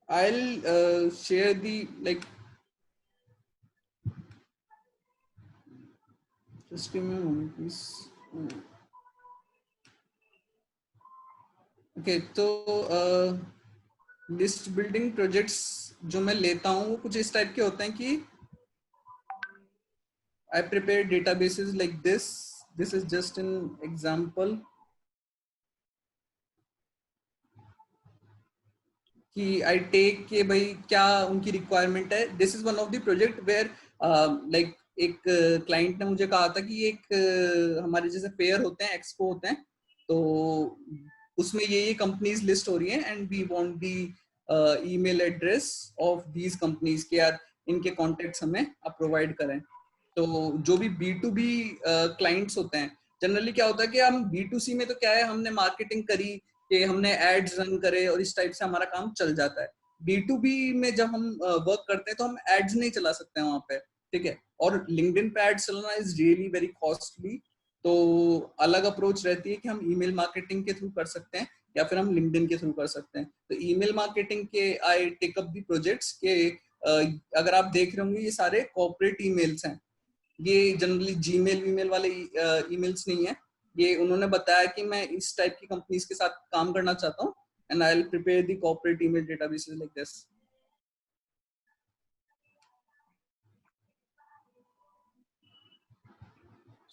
I'll share the just give me a moment please. Okay, तो लिस्ट बिल्डिंग प्रोजेक्ट्स जो मैं लेता हूँ वो कुछ इस टाइप के होते हैं कि I prepare databases like this. This is just an example. कि I take के भाई क्या उनकी रिक्वायरमेंट है। This is one of the project where like एक क्लाइंट ने मुझे कहा था कि एक हमारे जैसे फेयर होते हैं, एक्सपो होते हैं, तो उसमें ये कंपनीज लिस्ट हो रही हैं and we want the email address of these companies के यार इनके कॉन्टेक्ट्स हमें आप प्रोवाइड करें। तो जो भी B2B क्लाइंट्स होते हैं, जनरली क्या होता है कि हम B2C में तो क्या है, हमने मार्केटिंग करी कि हमने एड्स रन करे और इस टाइप से हमारा काम चल जाता है। B2B में जब हम वर्क करते हैं तो हम एड्स नहीं चला सकते हैं वहां पे, ठीक है। और लिंक्डइन पे एड्स चलाना इज रियली वेरी कॉस्टली। तो अलग अप्रोच रहती है कि हम ईमेल मार्केटिंग के थ्रू कर सकते हैं या फिर हम लिंक्डइन के थ्रू कर सकते हैं। तो ईमेल मार्केटिंग के I take up the projects के अगर आप देख रहे होंगे ये सारे कॉर्पोरेट ईमेल्स हैं, ये जनरली जीमेल वीमेल वाले ईमेल्स नहीं है। ये उन्होंने बताया कि मैं इस टाइप की कंपनीज के साथ काम करना चाहता हूँ and I will prepare the corporate email databases like this.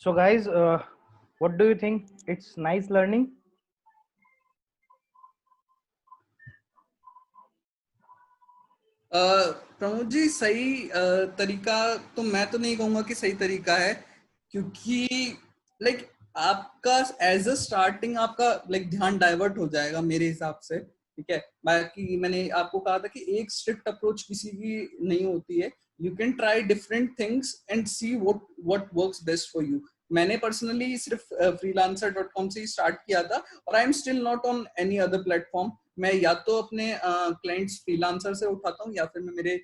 So guys, what do you think? It's nice learning. Pramod ji, सही तरीका तो मैं तो नहीं कहूंगा कि सही तरीका है, क्योंकि लाइक आपका एज अ स्टार्टिंग आपका लाइक ध्यान डाइवर्ट हो जाएगा मेरे हिसाब से, ठीक है। बाकी मैंने आपको कहा था कि एक स्ट्रिक्ट अप्रोच किसी की नहीं होती है। You can try different things and see what works best for you. मैंने पर्सनली सिर्फ freelancer.com से ही स्टार्ट किया था और I am still not on any other platform. मैं या तो अपने क्लाइंट्स फ्रीलांसर से उठाता हूँ या फिर मैं मेरे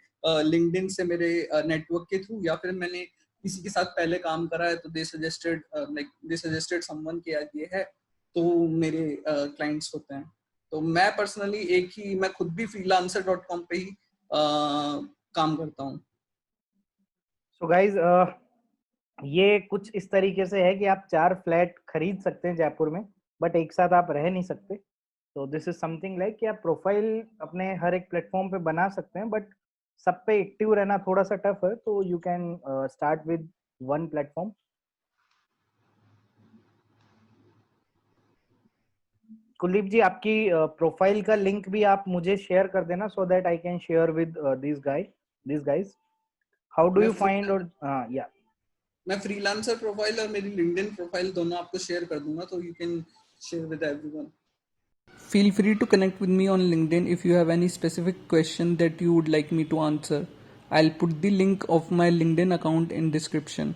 लिंक्डइन से मेरे नेटवर्क के थ्रू, या फिर मैंने किसी के साथ पहले काम करा है तो दे सजेस्टेड समवन किया ये है, तो मेरे क्लाइंट्स होते हैं। तो मैं पर्सनली मैं खुद भी freelancer.com पे ही काम करता हूँ। So guys, ये कुछ इस तरीके से है कि आप 4 फ्लैट खरीद सकते हैं जयपुर में, बट एक साथ आप रह नहीं सकते। तो दिस इज समथिंग लाइक कि आप प्रोफाइल अपने हर एक प्लेटफॉर्म पे बना सकते हैं, बट सब पे एक्टिव रहना थोड़ा सा टफ है। तो you can start with one platform. Kuldeep ji, आपकी प्रोफाइल का लिंक भी आप मुझे शेयर कर देना, so that I can share with this guys. How do you find? और या मैं फ्रीलांसर प्रोफाइल और मेरी लिंक्डइन प्रोफाइल दोनों आपको शेयर कर दूंगा, तो you can share with everyone. Feel free to connect with me on LinkedIn if you have any specific question that you would like me to answer. I'll put the link of my LinkedIn account in description.